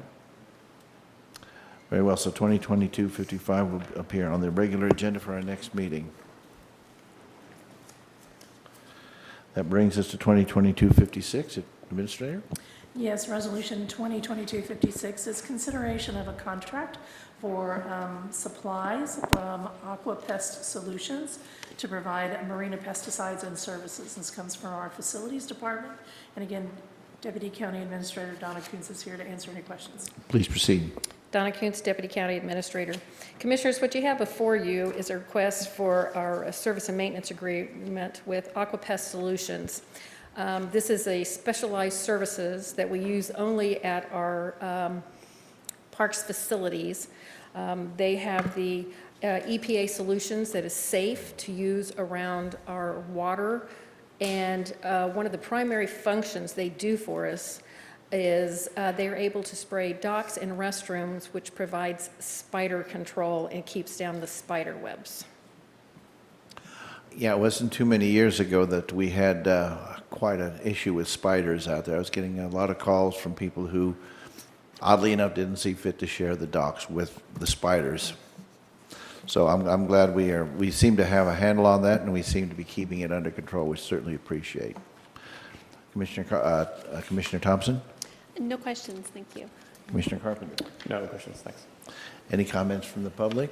Very well, so 2022-55 will appear on the regular agenda for our next meeting. That brings us to 2022-56. Administrator? Yes, Resolution 2022-56 is consideration of a contract for supplies from Aquapest Solutions to provide marina pesticides and services. This comes from our Facilities Department. And again, Deputy County Administrator Donna Kuntz is here to answer any questions. Please proceed. Donna Kuntz, Deputy County Administrator. Commissioners, what you have before you is a request for our service and maintenance agreement with Aquapest Solutions. This is a specialized services that we use only at our parks facilities. They have the EPA solutions that is safe to use around our water. And one of the primary functions they do for us is they're able to spray docks and restrooms, which provides spider control and keeps down the spider webs. Yeah, it wasn't too many years ago that we had quite an issue with spiders out there. I was getting a lot of calls from people who, oddly enough, didn't see fit to share the docks with the spiders. So I'm glad we seem to have a handle on that, and we seem to be keeping it under control, which certainly appreciate. Commissioner Thompson? No questions, thank you. Commissioner Carpenter? No other questions, thanks. Any comments from the public?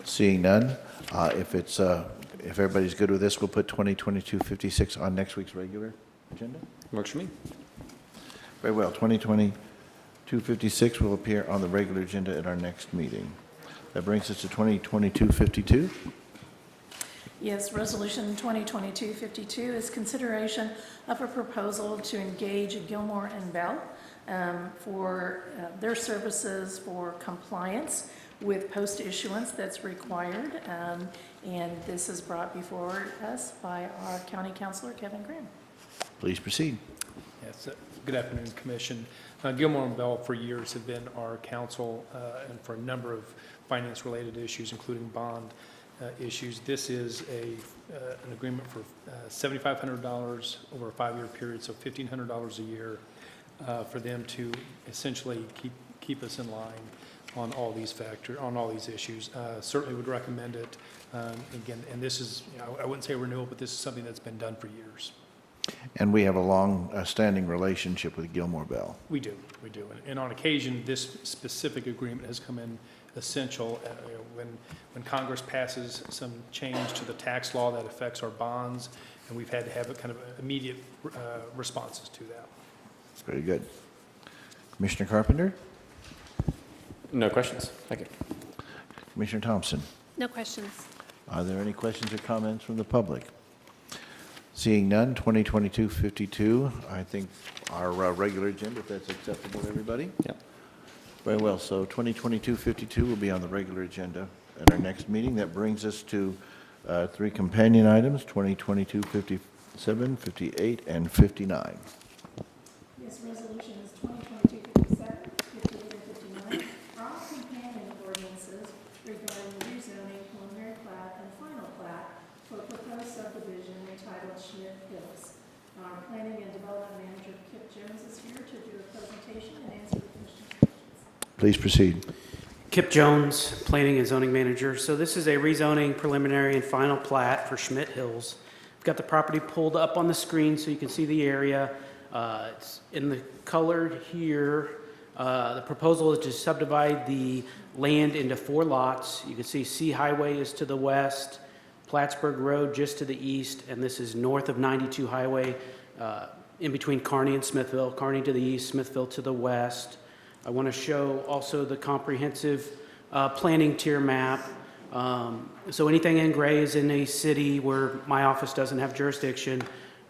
Seeing none, if everybody's good with this, we'll put 2022-56 on next week's regular agenda. Works for me. Very well. 2022-56 will appear on the regular agenda at our next meeting. That brings us to 2022-52. Yes, Resolution 2022-52 is consideration of a proposal to engage Gilmore and Bell for their services for compliance with post-issuance that's required. And this is brought before us by our County Councilor, Kevin Graham. Please proceed. Yes, good afternoon, Commission. Gilmore and Bell for years have been our counsel and for a number of finance-related issues, including bond issues. This is an agreement for $7,500 over a 5-year period, so $1,500 a year for them to essentially keep us in line on all these issues. Certainly would recommend it. Again, and this is, I wouldn't say renewal, but this is something that's been done for years. And we have a long-standing relationship with Gilmore Bell. We do. And on occasion, this specific agreement has come in essential when Congress passes some change to the tax law that affects our bonds, and we've had to have a kind of immediate responses to that. Very good. Commissioner Carpenter? No questions, thank you. Commissioner Thompson? No questions. Are there any questions or comments from the public? Seeing none, 2022-52, I think our regular agenda, if that's acceptable to everybody? Yep. Very Very well, so 2022-52 will be on the regular agenda at our next meeting. That brings us to 3 companion items, 2022-57, 58, and 59. Yes, resolution is 2022-57, 58, and 59 are all companion ordinances regarding rezoning, preliminary plat, and final plat for proposed subdivision entitled Schmidt Hills. Our Planning and Development Manager, Kip Jones, is here to do a presentation and answer the Commission's questions. Please proceed. Kip Jones, Planning and Zoning Manager. So this is a rezoning preliminary and final plat for Schmidt Hills. We've got the property pulled up on the screen so you can see the area. It's in the color here. The proposal is to subdivide the land into 4 lots. You can see C Highway is to the west, Plattsburgh Road just to the east, and this is north of 92 Highway, in between Kearney and Smithville. Kearney to the east, Smithville to the west. I want to show also the comprehensive planning tier map. So anything in gray is in a city where my office doesn't have jurisdiction.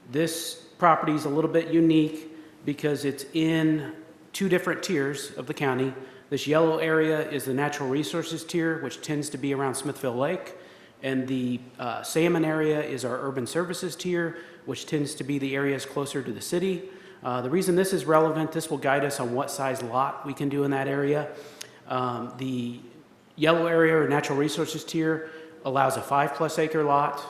This property is a little bit unique because it's in 2 different tiers of the county. This yellow area is the natural resources tier, which tends to be around Smithville Lake. And the salmon area is our urban services tier, which tends to be the areas closer to the city. The reason this is relevant, this will guide us on what size lot we can do in that area. The yellow area or natural resources tier allows a 5+ acre lot,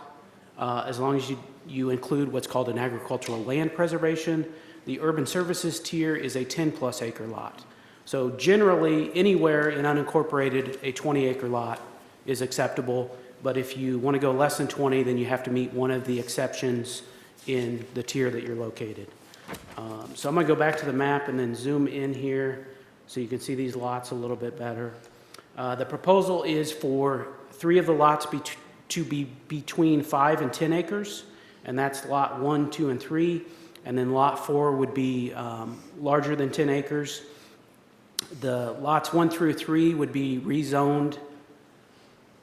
as long as you include what's called an agricultural land preservation. The urban services tier is a 10+ acre lot. So generally, anywhere in unincorporated, a 20 acre lot is acceptable. But if you want to go less than 20, then you have to meet one of the exceptions in the tier that you're located. So I'm going to go back to the map and then zoom in here so you can see these lots a little bit better. The proposal is for 3 of the lots to be between 5 and 10 acres, and that's lot 1, 2, and 3. And then lot 4 would be larger than 10 acres. The lots 1 through 3 would be rezoned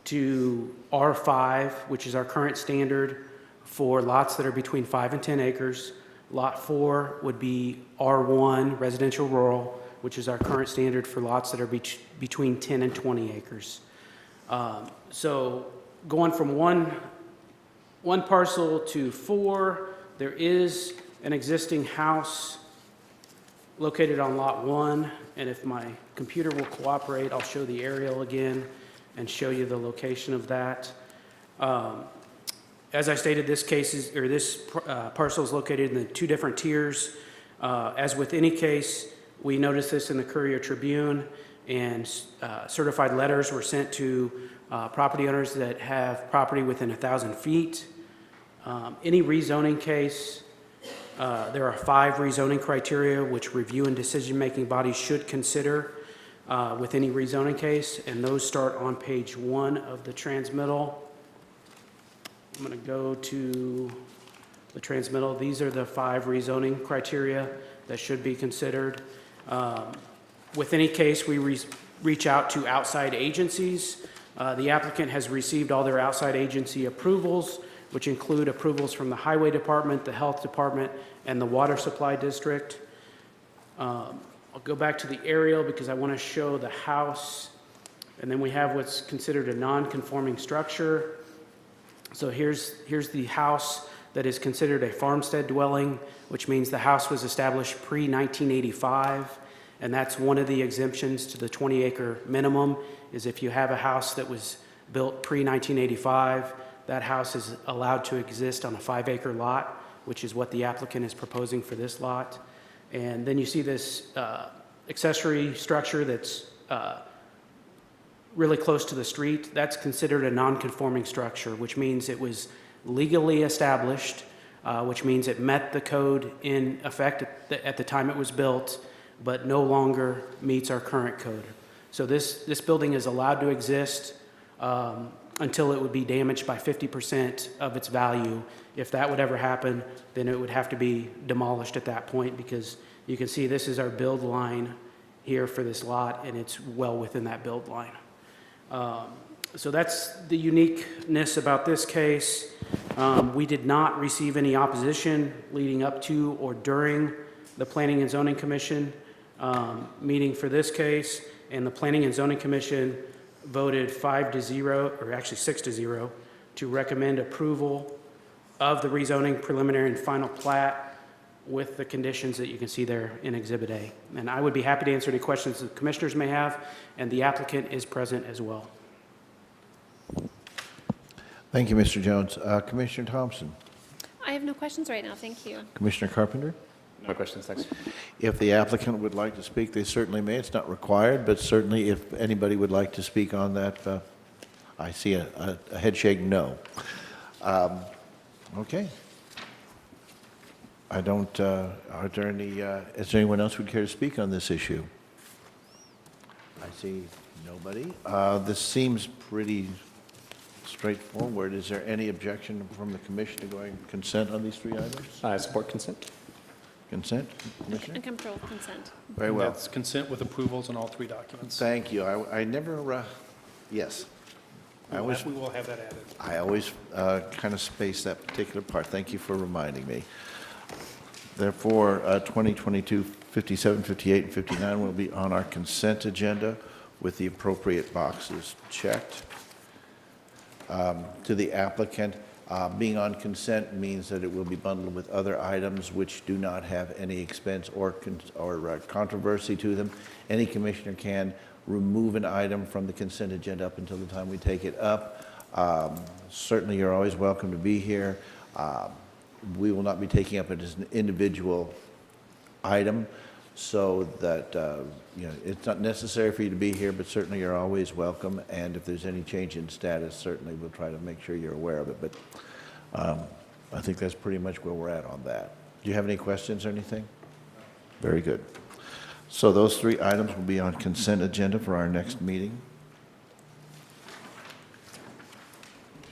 to R5, which is our current standard for lots that are between 5 and 10 acres. Lot 4 would be R1, residential rural, which is our current standard for lots that are between 10 and 20 acres. So going from one parcel to 4, there is an existing house located on lot 1, and if my computer will cooperate, I'll show the aerial again and show you the location of that. As I stated, this parcel is located in the 2 different tiers. As with any case, we noticed this in the Courier Tribune, and certified letters were sent to property owners that have property within 1,000 feet. Any rezoning case, there are 5 rezoning criteria which review and decision-making bodies should consider with any rezoning case, and those start on page 1 of the transmittal. I'm going to go to the transmittal. These are the 5 rezoning criteria that should be considered. With any case, we reach out to outside agencies. The applicant has received all their outside agency approvals, which include approvals from the Highway Department, the Health Department, and the Water Supply District. I'll go back to the aerial because I want to show the house. And then we have what's considered a non-conforming structure. So here's the house that is considered a farmstead dwelling, which means the house was established pre-1985, and that's one of the exemptions to the 20-acre minimum, is if you have a house that was built pre-1985, that house is allowed to exist on a 5-acre lot, which is what the applicant is proposing for this lot. And then you see this accessory structure that's really close to the street. That's considered a non-conforming structure, which means it was legally established, which means it met the code in effect at the time it was built, but no longer meets our current code. So this building is allowed to exist until it would be damaged by 50% of its value. If that would ever happen, then it would have to be demolished at that point, because you can see this is our build line here for this lot, and it's well within that build line. So that's the uniqueness about this case. We did not receive any opposition leading up to or during the Planning and Zoning Commission meeting for this case, and the Planning and Zoning Commission voted 5-0, or actually 6-0, to recommend approval of the rezoning preliminary and final plat with the conditions that you can see there in Exhibit A. And I would be happy to answer any questions the commissioners may have, and the applicant is present as well. Thank you, Mr. Jones. Commissioner Thompson? I have no questions right now, thank you. Commissioner Carpenter? No questions, thanks. If the applicant would like to speak, they certainly may. It's not required, but certainly if anybody would like to speak on that, I see a head shake no. Okay. I don't, are there any, is there anyone else who would care to speak on this issue? I see nobody. This seems pretty straightforward. Is there any objection from the commission to going consent on these 3 items? I support consent. Consent, Commissioner? I'm comfortable with consent. Very well. That's consent with approvals on all 3 documents. Thank you. I never, yes. We will have that added. I always kind of space that particular part. Thank you for reminding me. Therefore, 2022, 57, 58, and 59 will be on our consent agenda with the appropriate boxes checked. To the applicant, being on consent means that it will be bundled with other items which do not have any expense or controversy to them. Any commissioner can remove an item from the consent agenda up until the time we take it up. Certainly, you're always welcome to be here. We will not be taking up it as an individual item, so that it's not necessary for you to be here, but certainly you're always welcome. And if there's any change in status, certainly we'll try to make sure you're aware of it. But I think that's pretty much where we're at on that. Do you have any questions or anything? Very good. So those 3 items will be on consent agenda for our next meeting.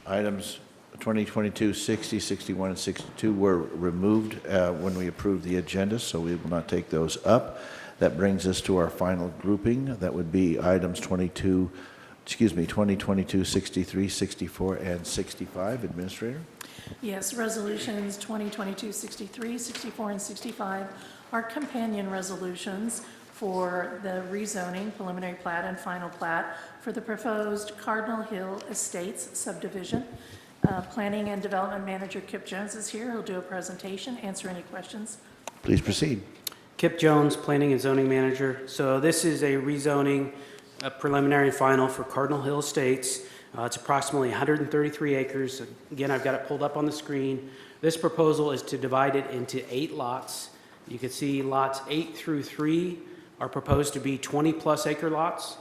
Items 2022, 60, 61, and 62 were removed when we approved the agenda, so we will not take those up. That brings us to our final grouping. That would be items 2022, 63, 64, and 65. Administrator? Yes, resolutions 2022-63, 64, and 65 are companion resolutions for the rezoning, preliminary plat, and final plat for the proposed Cardinal Hill Estates subdivision. Planning and Development Manager Kip Jones is here. He'll do a presentation, answer any questions. Please proceed. Kip Jones, Planning and Zoning Manager. So this is a rezoning, preliminary and final for Cardinal Hill Estates. It's approximately 133 acres. Again, I've got it pulled up on the screen. This proposal is to divide it into 8 lots. You can see lots 8 through 3 are proposed to be 20-plus acre lots.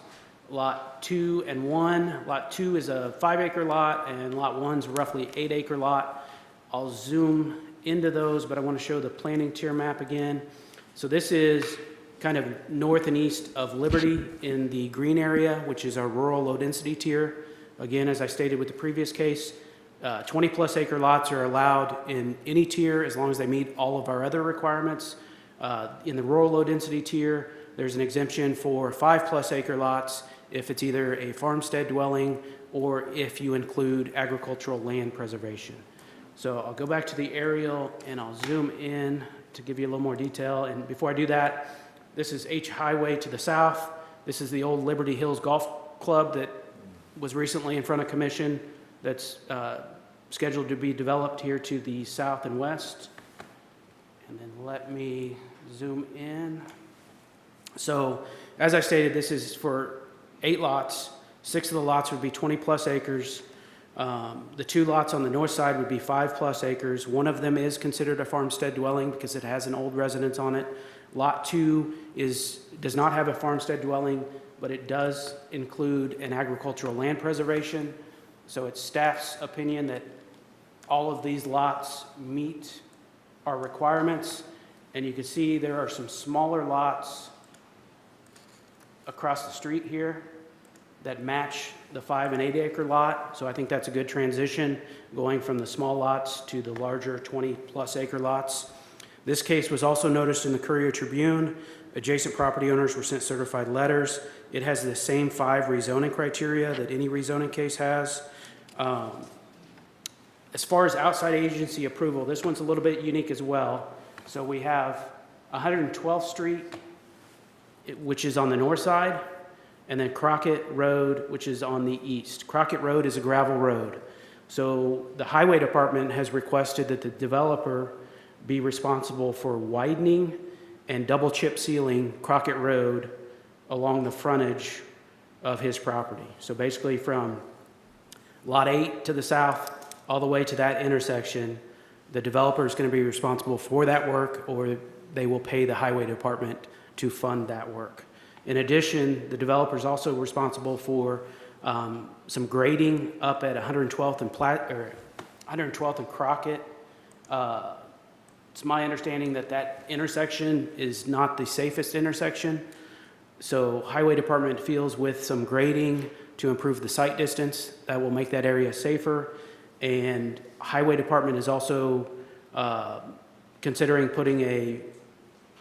Lot 2 and 1, Lot 2 is a 5-acre lot, and Lot 1 is roughly 8-acre lot. I'll zoom into those, but I want to show the planning tier map again. So this is kind of north and east of Liberty in the green area, which is our rural low density tier. Again, as I stated with the previous case, 20-plus acre lots are allowed in any tier as long as they meet all of our other requirements. In the rural low density tier, there's an exemption for 5-plus acre lots if it's either a farmstead dwelling or if you include agricultural land preservation. So I'll go back to the aerial and I'll zoom in to give you a little more detail. And before I do that, this is H Highway to the south. This is the old Liberty Hills Golf Club that was recently in front of commission that's scheduled to be developed here to the south and west. And then let me zoom in. So as I stated, this is for 8 lots. 6 of the lots would be 20-plus acres. The 2 lots on the north side would be 5-plus acres. One of them is considered a farmstead dwelling because it has an old residence on it. Lot 2 does not have a farmstead dwelling, but it does include an agricultural land preservation. So it's staff's opinion that all of these lots meet our requirements. And you can see there are some smaller lots across the street here that match the 5 and 8 acre lot. So I think that's a good transition going from the small lots to the larger 20-plus acre lots. This case was also noticed in the Courier Tribune. Adjacent property owners were sent certified letters. It has the same 5 rezoning criteria that any rezoning case has. As far as outside agency approval, this one's a little bit unique as well. So we have 112th Street, which is on the north side, and then Crockett Road, which is on the east. Crockett Road is a gravel road. So the Highway Department has requested that the developer be responsible for widening and double chip sealing Crockett Road along the frontage of his property. So basically from Lot 8 to the south, all the way to that intersection, the developer is going to be responsible for that work, or they will pay the Highway Department to fund that work. In addition, the developer is also responsible for some grading up at 112th and 112th and Crockett. It's my understanding that that intersection is not the safest intersection. So Highway Department feels with some grading to improve the sight distance, that will make that area safer. And Highway Department is also considering putting a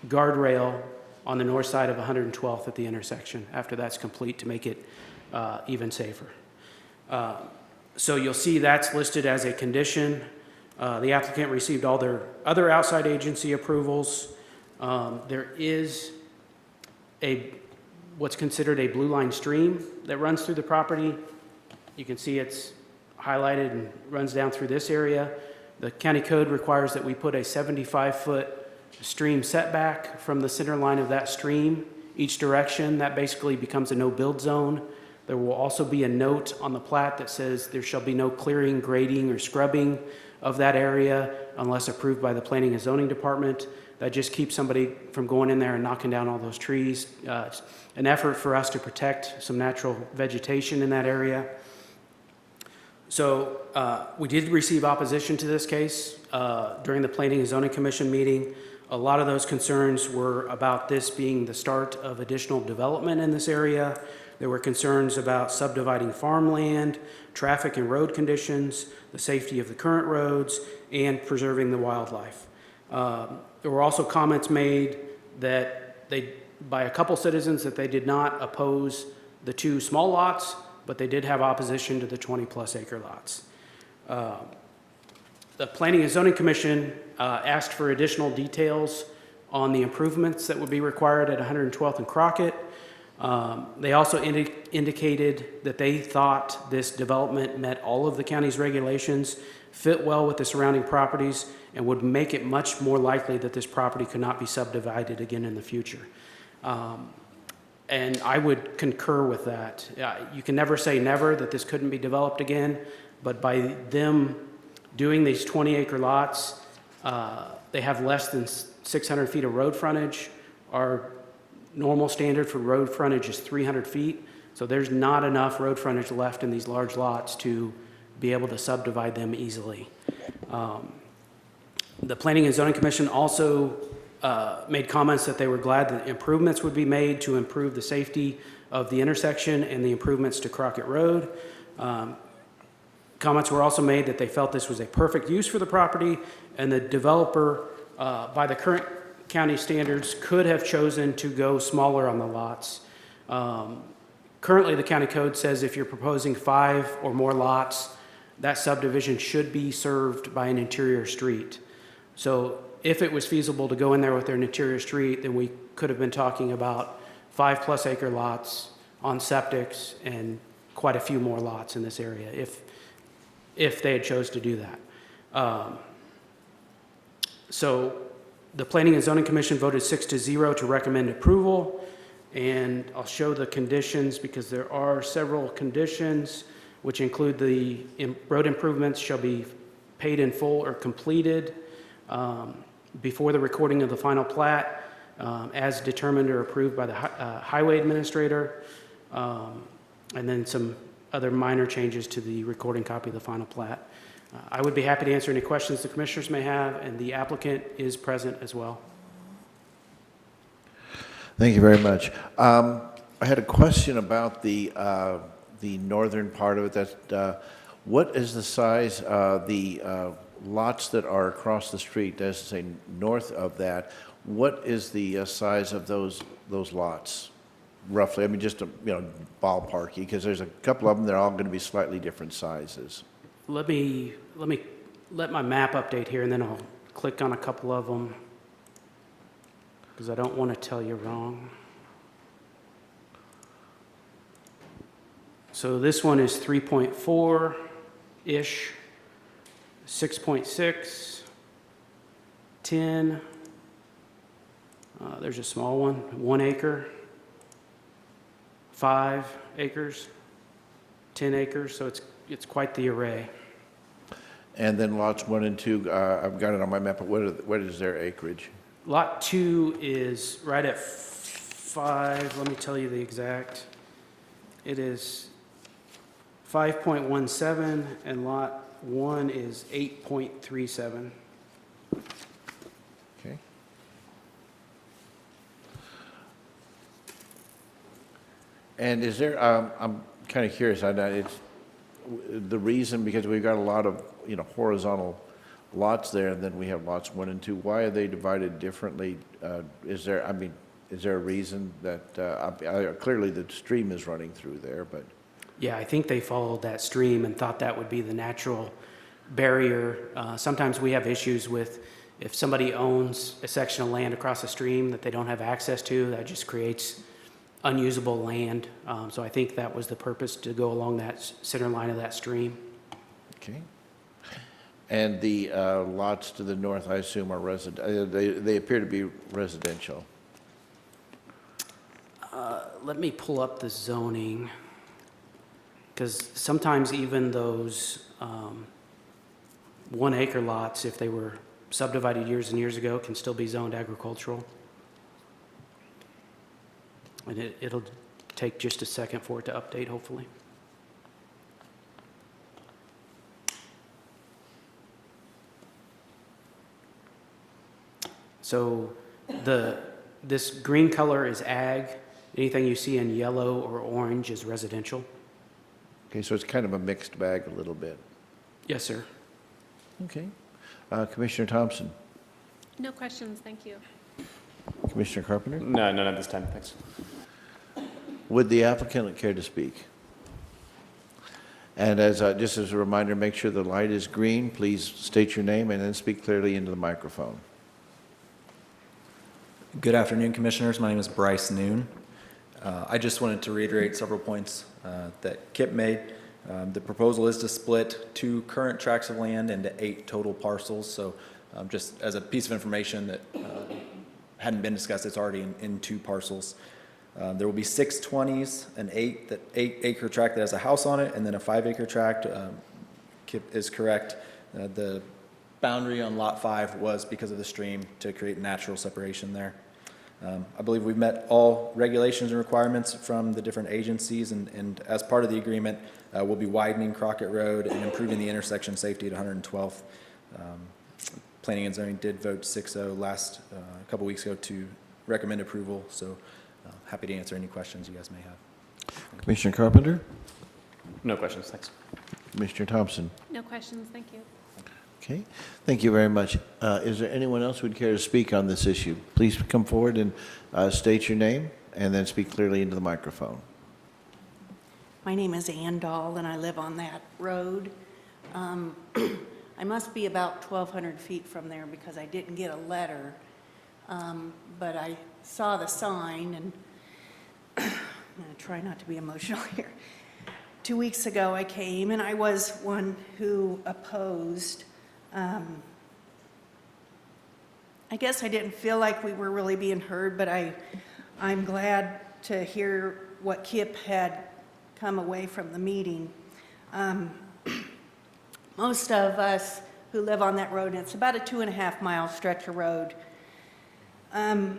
guardrail on the north side of 112th at the intersection after that's complete to make it even safer. So you'll see that's listed as a condition. The applicant received all their other outside agency approvals. There is what's considered a blue line stream that runs through the property. You can see it's highlighted and runs down through this area. The county code requires that we put a 75-foot stream setback from the center line of that stream each direction. That basically becomes a no-build zone. There will also be a note on the plat that says there shall be no clearing, grading, or scrubbing of that area unless approved by the Planning and Zoning Department. That just keeps somebody from going in there and knocking down all those trees. It's an effort for us to protect some natural vegetation in that area. So we did receive opposition to this case during the Planning and Zoning Commission meeting. A lot of those concerns were about this being the start of additional development in this area. There were concerns about subdividing farmland, traffic and road conditions, the safety of the current roads, and preserving the wildlife. There were also comments made that by a couple citizens that they did not oppose the 2 small lots, but they did have opposition to the 20-plus acre lots. The Planning and Zoning Commission asked for additional details on the improvements that would be required at 112th and Crockett. They also indicated that they thought this development met all of the county's regulations, fit well with the surrounding properties, and would make it much more likely that this property could not be subdivided again in the future. And I would concur with that. You can never say never that this couldn't be developed again, but by them doing these 20-acre lots, they have less than 600 feet of road frontage. Our normal standard for road frontage is 300 feet, so there's not enough road frontage left in these large lots to be able to subdivide them easily. The Planning and Zoning Commission also made comments that they were glad that improvements would be made to improve the safety of the intersection and the improvements to Crockett Road. Comments were also made that they felt this was a perfect use for the property, and the developer, by the current county standards, could have chosen to go smaller on the lots. Currently, the county code says if you're proposing 5 or more lots, that subdivision should be served by an interior street. So if it was feasible to go in there with an interior street, then we could have been talking about 5+ acre lots on septics and quite a few more lots in this area if they had chose to do that. So the Planning and Zoning Commission voted 6-0 to recommend approval, and I'll show the conditions because there are several conditions which include the road improvements shall be paid in full or completed before the recording of the final plat as determined or approved by the highway administrator, and then some other minor changes to the recording copy of the final plat. I would be happy to answer any questions the commissioners may have, and the applicant is present as well. Thank you very much. I had a question about the northern part of it. What is the size of the lots that are across the street, that is to say north of that? What is the size of those lots, roughly? I mean, just ballparky, because there's a couple of them, they're all going to be slightly different sizes. Let my map update here, and then I'll click on a couple of them because I don't want to tell you wrong. So this one is 3.4-ish, 6.6, 10. There's a small one, 1 acre, 5 acres, 10 acres. So it's quite the array. And then lots 1 and 2, I've got it on my map, but what is their acreage? Lot 2 is right at 5. Let me tell you the exact. It is 5.17, and lot 1 is 8.37. Okay. And is there, I'm kind of curious, it's the reason, because we've got a lot of, horizontal lots there, and then we have lots 1 and 2. Why are they divided differently? Is there a reason that, clearly the stream is running through there, but. Yeah, I think they followed that stream and thought that would be the natural barrier. Sometimes we have issues with if somebody owns a section of land across a stream that they don't have access to, that just creates unusable land. So I think that was the purpose, to go along that center line of that stream. Okay. And the lots to the north, I assume, are they appear to be residential. Let me pull up the zoning, because sometimes even those 1 acre lots, if they were subdivided years and years ago, can still be zoned agricultural. And it'll take just a second for it to update, hopefully. So this green color is ag. Anything you see in yellow or orange is residential. Okay, so it's kind of a mixed bag a little bit. Yes, sir. Okay. Commissioner Thompson? No questions, thank you. Commissioner Carpenter? No, none at this time, thanks. Would the applicant care to speak? And just as a reminder, make sure the light is green. Please state your name and then speak clearly into the microphone. Good afternoon, Commissioners. My name is Bryce Noon. I just wanted to reiterate several points that Kip made. The proposal is to split 2 current tracts of land into 8 total parcels. So just as a piece of information that hadn't been discussed, it's already in 2 parcels. There will be 6 20s, an 8-acre tract that has a house on it, and then a 5-acre tract. Kip is correct. The boundary on Lot 5 was because of the stream to create natural separation there. I believe we've met all regulations and requirements from the different agencies, and as part of the agreement, we'll be widening Crockett Road and improving the intersection safety at 112th. Planning and Zoning did vote 6-0 a couple weeks ago to recommend approval, so happy to answer any questions you guys may have. Commissioner Carpenter? No questions, thanks. Commissioner Thompson? No questions, thank you. Okay, thank you very much. Is there anyone else who would care to speak on this issue? Please come forward and state your name and then speak clearly into the microphone. My name is Ann Dahl, and I live on that road. I must be about 1,200 feet from there because I didn't get a letter, but I saw the sign, and I'm going to try not to be emotional here. 2 weeks ago I came, and I was one who opposed. I guess I didn't feel like we were really being heard, but I'm glad to hear what Kip had come away from the meeting. Most of us who live on that road, and it's about a 2.5-mile stretch of road, been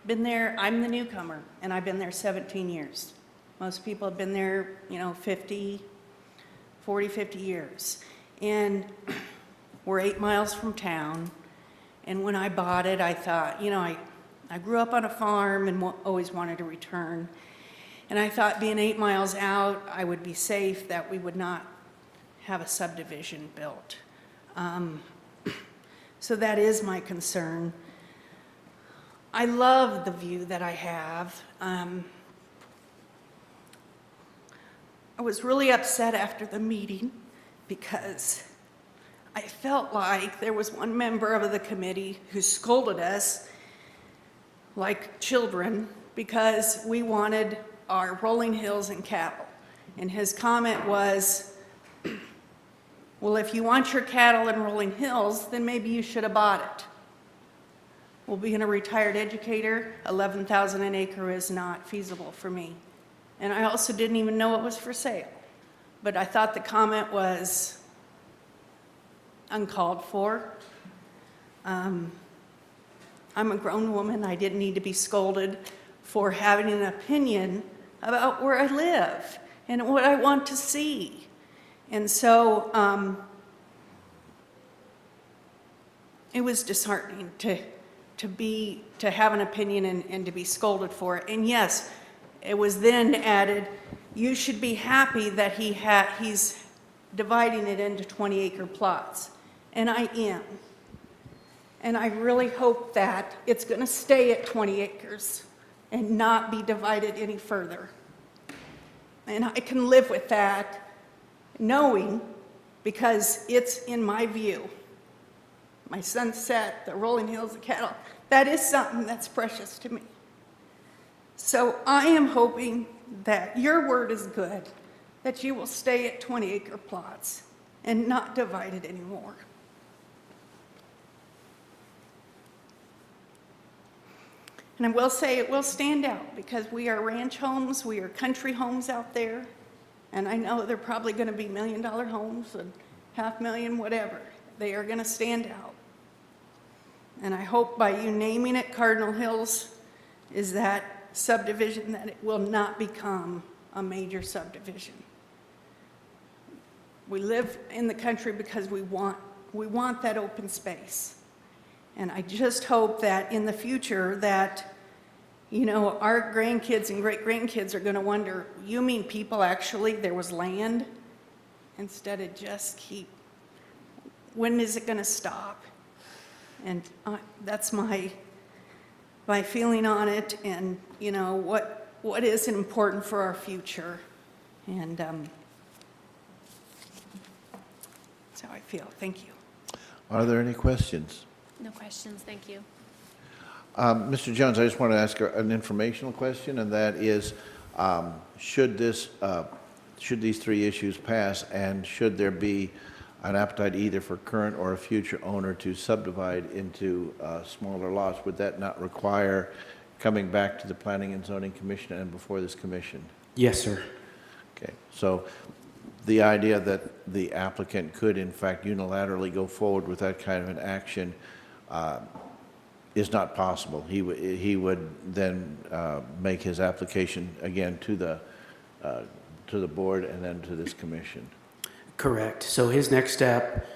there. I'm the newcomer, and I've been there 17 years. Most people have been there, 40, 50 years. And we're 8 miles from town. And when I bought it, I thought, I grew up on a farm and always wanted to return. And I thought being 8 miles out, I would be safe, that we would not have a subdivision built. So that is my concern. I love the view that I have. I was really upset after the meeting because I felt like there was one member of the committee who scolded us like children because we wanted our rolling hills and cattle. And his comment was, well, if you want your cattle in rolling hills, then maybe you should have bought it. Well, being a retired educator, $11,000 an acre is not feasible for me. And I also didn't even know it was for sale. But I thought the comment was uncalled for. I'm a grown woman. I didn't need to be scolded for having an opinion about where I live and what I want to see. And so it was disheartening to have an opinion and to be scolded for it. And yes, it was then added, you should be happy that he's dividing it into 20-acre plots. And I am. And I really hope that it's going to stay at 20 acres and not be divided any further. And I can live with that, knowing, because it's in my view, my sunset, the rolling hills of cattle, that is something that's precious to me. So I am hoping that your word is good, that you will stay at 20-acre plots and not divide it anymore. And I will say it will stand out because we are ranch homes, we are country homes out there, and I know they're probably going to be $1 million homes and $500,000, whatever. They are going to stand out. And I hope by you naming it Cardinal Hills is that subdivision, that it will not become a major subdivision. We live in the country because we want that open space. And I just hope that in the future that, you know, our grandkids and great-grandkids are going to wonder, you mean people actually, there was land? Instead of just keep, when is it going to stop? And that's my feeling on it, and, you know, what is important for our future. And that's how I feel. Thank you. Are there any questions? No questions, thank you. Mr. Jones, I just want to ask an informational question, and that is, should these three issues pass, and should there be an appetite either for current or a future owner to subdivide into smaller lots, would that not require coming back to the Planning and Zoning Commission and before this commission? Yes, sir. Okay, so the idea that the applicant could in fact unilaterally go forward with that kind of an action is not possible. He would then make his application again to the board and then to this commission. Correct. So his next step,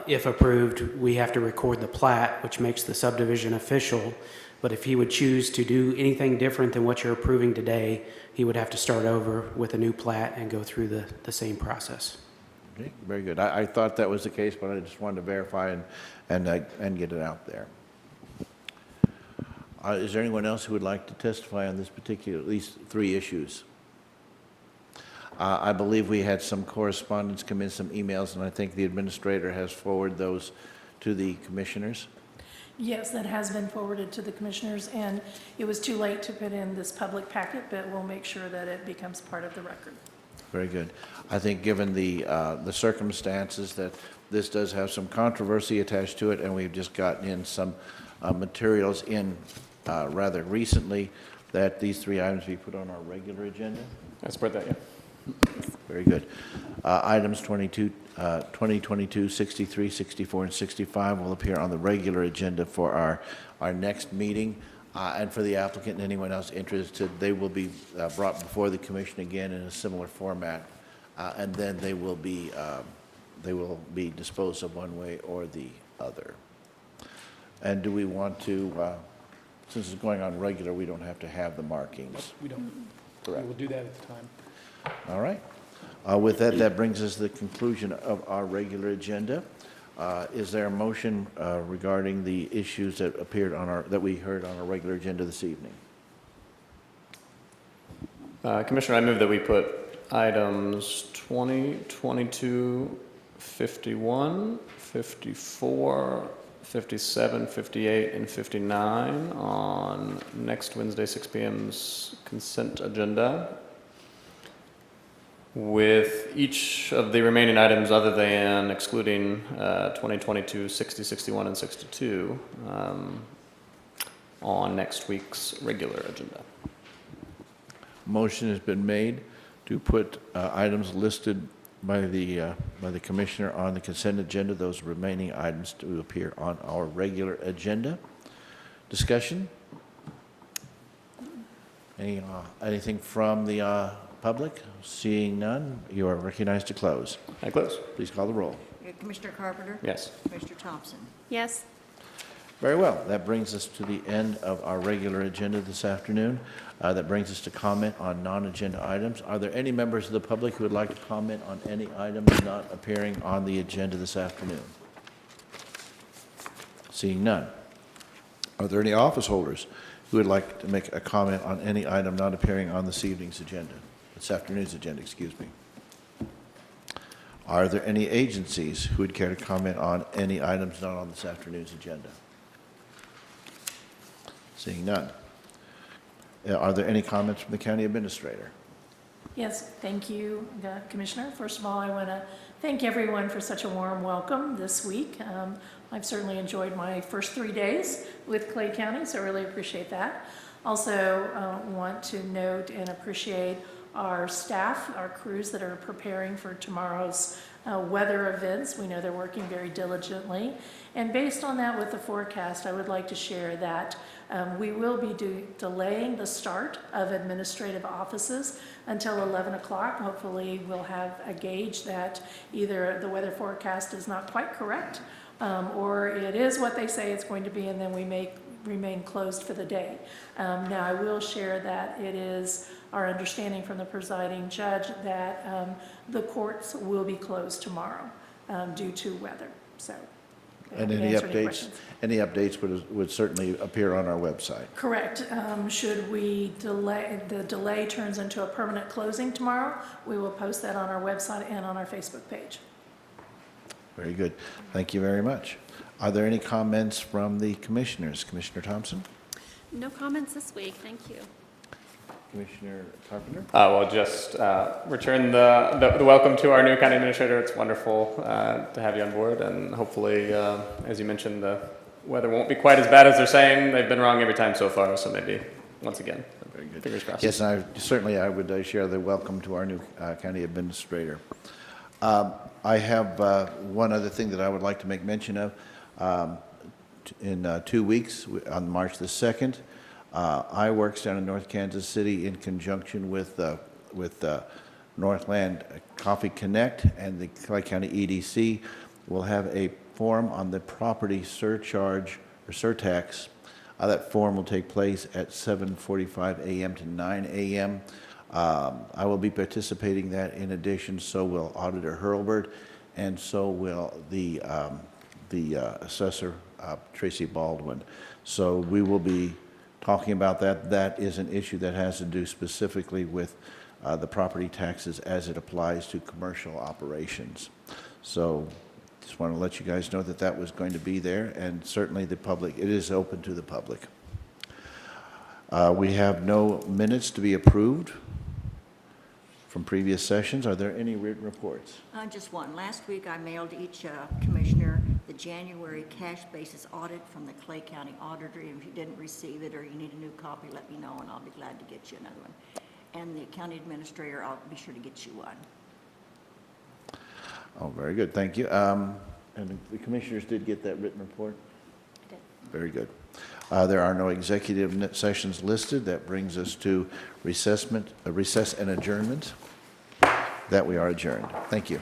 if approved, we have to record the plat, which makes the subdivision official. But if he would choose to do anything different than what you're approving today, he would have to start over with a new plat and go through the same process. Okay, very good. I thought that was the case, but I just wanted to verify and get it out there. Is there anyone else who would like to testify on this particular, at least three issues? I believe we had some correspondence come in, some emails, and I think the administrator has forwarded those to the commissioners. Yes, that has been forwarded to the commissioners, and it was too late to put in this public packet, but we'll make sure that it becomes part of the record. Very good. I think given the circumstances that this does have some controversy attached to it, and we've just gotten in some materials in rather recently, that these three items be put on our regular agenda. I support that, yeah. Very good. Items 2022, 63, 64, and 65 will appear on the regular agenda for our next meeting. And for the applicant and anyone else interested, they will be brought before the commission again in a similar format. And then they will be disposed of one way or the other. And do we want to, since it's going on regular, we don't have to have the markings? We don't. Correct. We'll do that at the time. All right. With that, that brings us to the conclusion of our regular agenda. Is there a motion regarding the issues that appeared on that we heard on our regular agenda this evening? Commissioner, I move that we put items 20, 22, 51, 54, 57, 58, and 59 on next Wednesday, 6 p.m.'s consent agenda, with each of the remaining items other than excluding 2022, 60, 61, and 62 on next week's regular agenda. Motion has been made to put items listed by the commissioner on the consent agenda, those remaining items to appear on our regular agenda. Discussion? Anything from the public? Seeing none, you are recognized to close. I close. Please call the roll. Commissioner Carpenter? Yes. Commissioner Thompson? Yes. Very well. That brings us to the end of our regular agenda this afternoon. That brings us to comment on non-agenda items. Are there any members of the public who would like to comment on any items not appearing on the agenda this afternoon? Seeing none. Are there any office holders who would like to make a comment on any item not appearing on this evening's agenda? This afternoon's agenda, excuse me. Are there any agencies who would care to comment on any items not on this afternoon's agenda? Seeing none. Are there any comments from the county administrator? Yes, thank you, Commissioner. First of all, I want to thank everyone for such a warm welcome this week. I've certainly enjoyed my first 3 days with Clay County, so I really appreciate that. Also want to note and appreciate our staff, our crews that are preparing for tomorrow's weather events. We know they're working very diligently. And based on that, with the forecast, I would like to share that we will be delaying the start of administrative offices until 11 o'clock. Hopefully, we'll have a gauge that either the weather forecast is not quite correct or it is what they say it's going to be, and then we may remain closed for the day. Now, I will share that it is our understanding from the presiding judge that the courts will be closed tomorrow due to weather, so. And happy to any answer updates, any updates would certainly appear on our website. Correct. Should we delay, the delay turns into a permanent closing tomorrow, we will post that on our website and on our Facebook page. Very good. Thank you very much. Are there any comments from the commissioners? Commissioner Thompson? No comments this week, thank you. Commissioner Carpenter? Well, just return the welcome to our new county administrator. It's wonderful to have you on board, and hopefully, as you mentioned, the weather won't be quite as bad as they're saying. They've been wrong every time so far, so maybe once again. Very good. Fingers crossed. Yes, and I would share the welcome to our new county administrator. I have one other thing that I would like to make mention of. In 2 weeks, on March the 2nd, Iworks down in North Kansas City, in conjunction with Northland Coffee Connect and the Clay County EDC, will have a forum on the property surcharge or surtax. That forum will take place at 7:45 a.m. to 9 a.m. I will be participating that. In addition, so will Auditor Hurlbert, and so will the Assessor Tracy Baldwin. So we will be talking about that. That is an issue that has to do specifically with the property taxes as it applies to commercial operations. So just want to let you guys know that that was going to be there, and certainly the public, it is open to the public. We have no minutes to be approved from previous sessions. Are there any written reports? Just one. Last week, I mailed each commissioner the January cash basis audit from the Clay County Auditor. If you didn't receive it or you need a new copy, let me know, and I'll be glad to get you another one. And the county administrator, I'll be sure to get you one. Oh, very good. Thank you. And the commissioners did get that written report? I did. Very good. There are no executive sessions listed. That brings us to recess and adjournment. That we are adjourned. Thank you.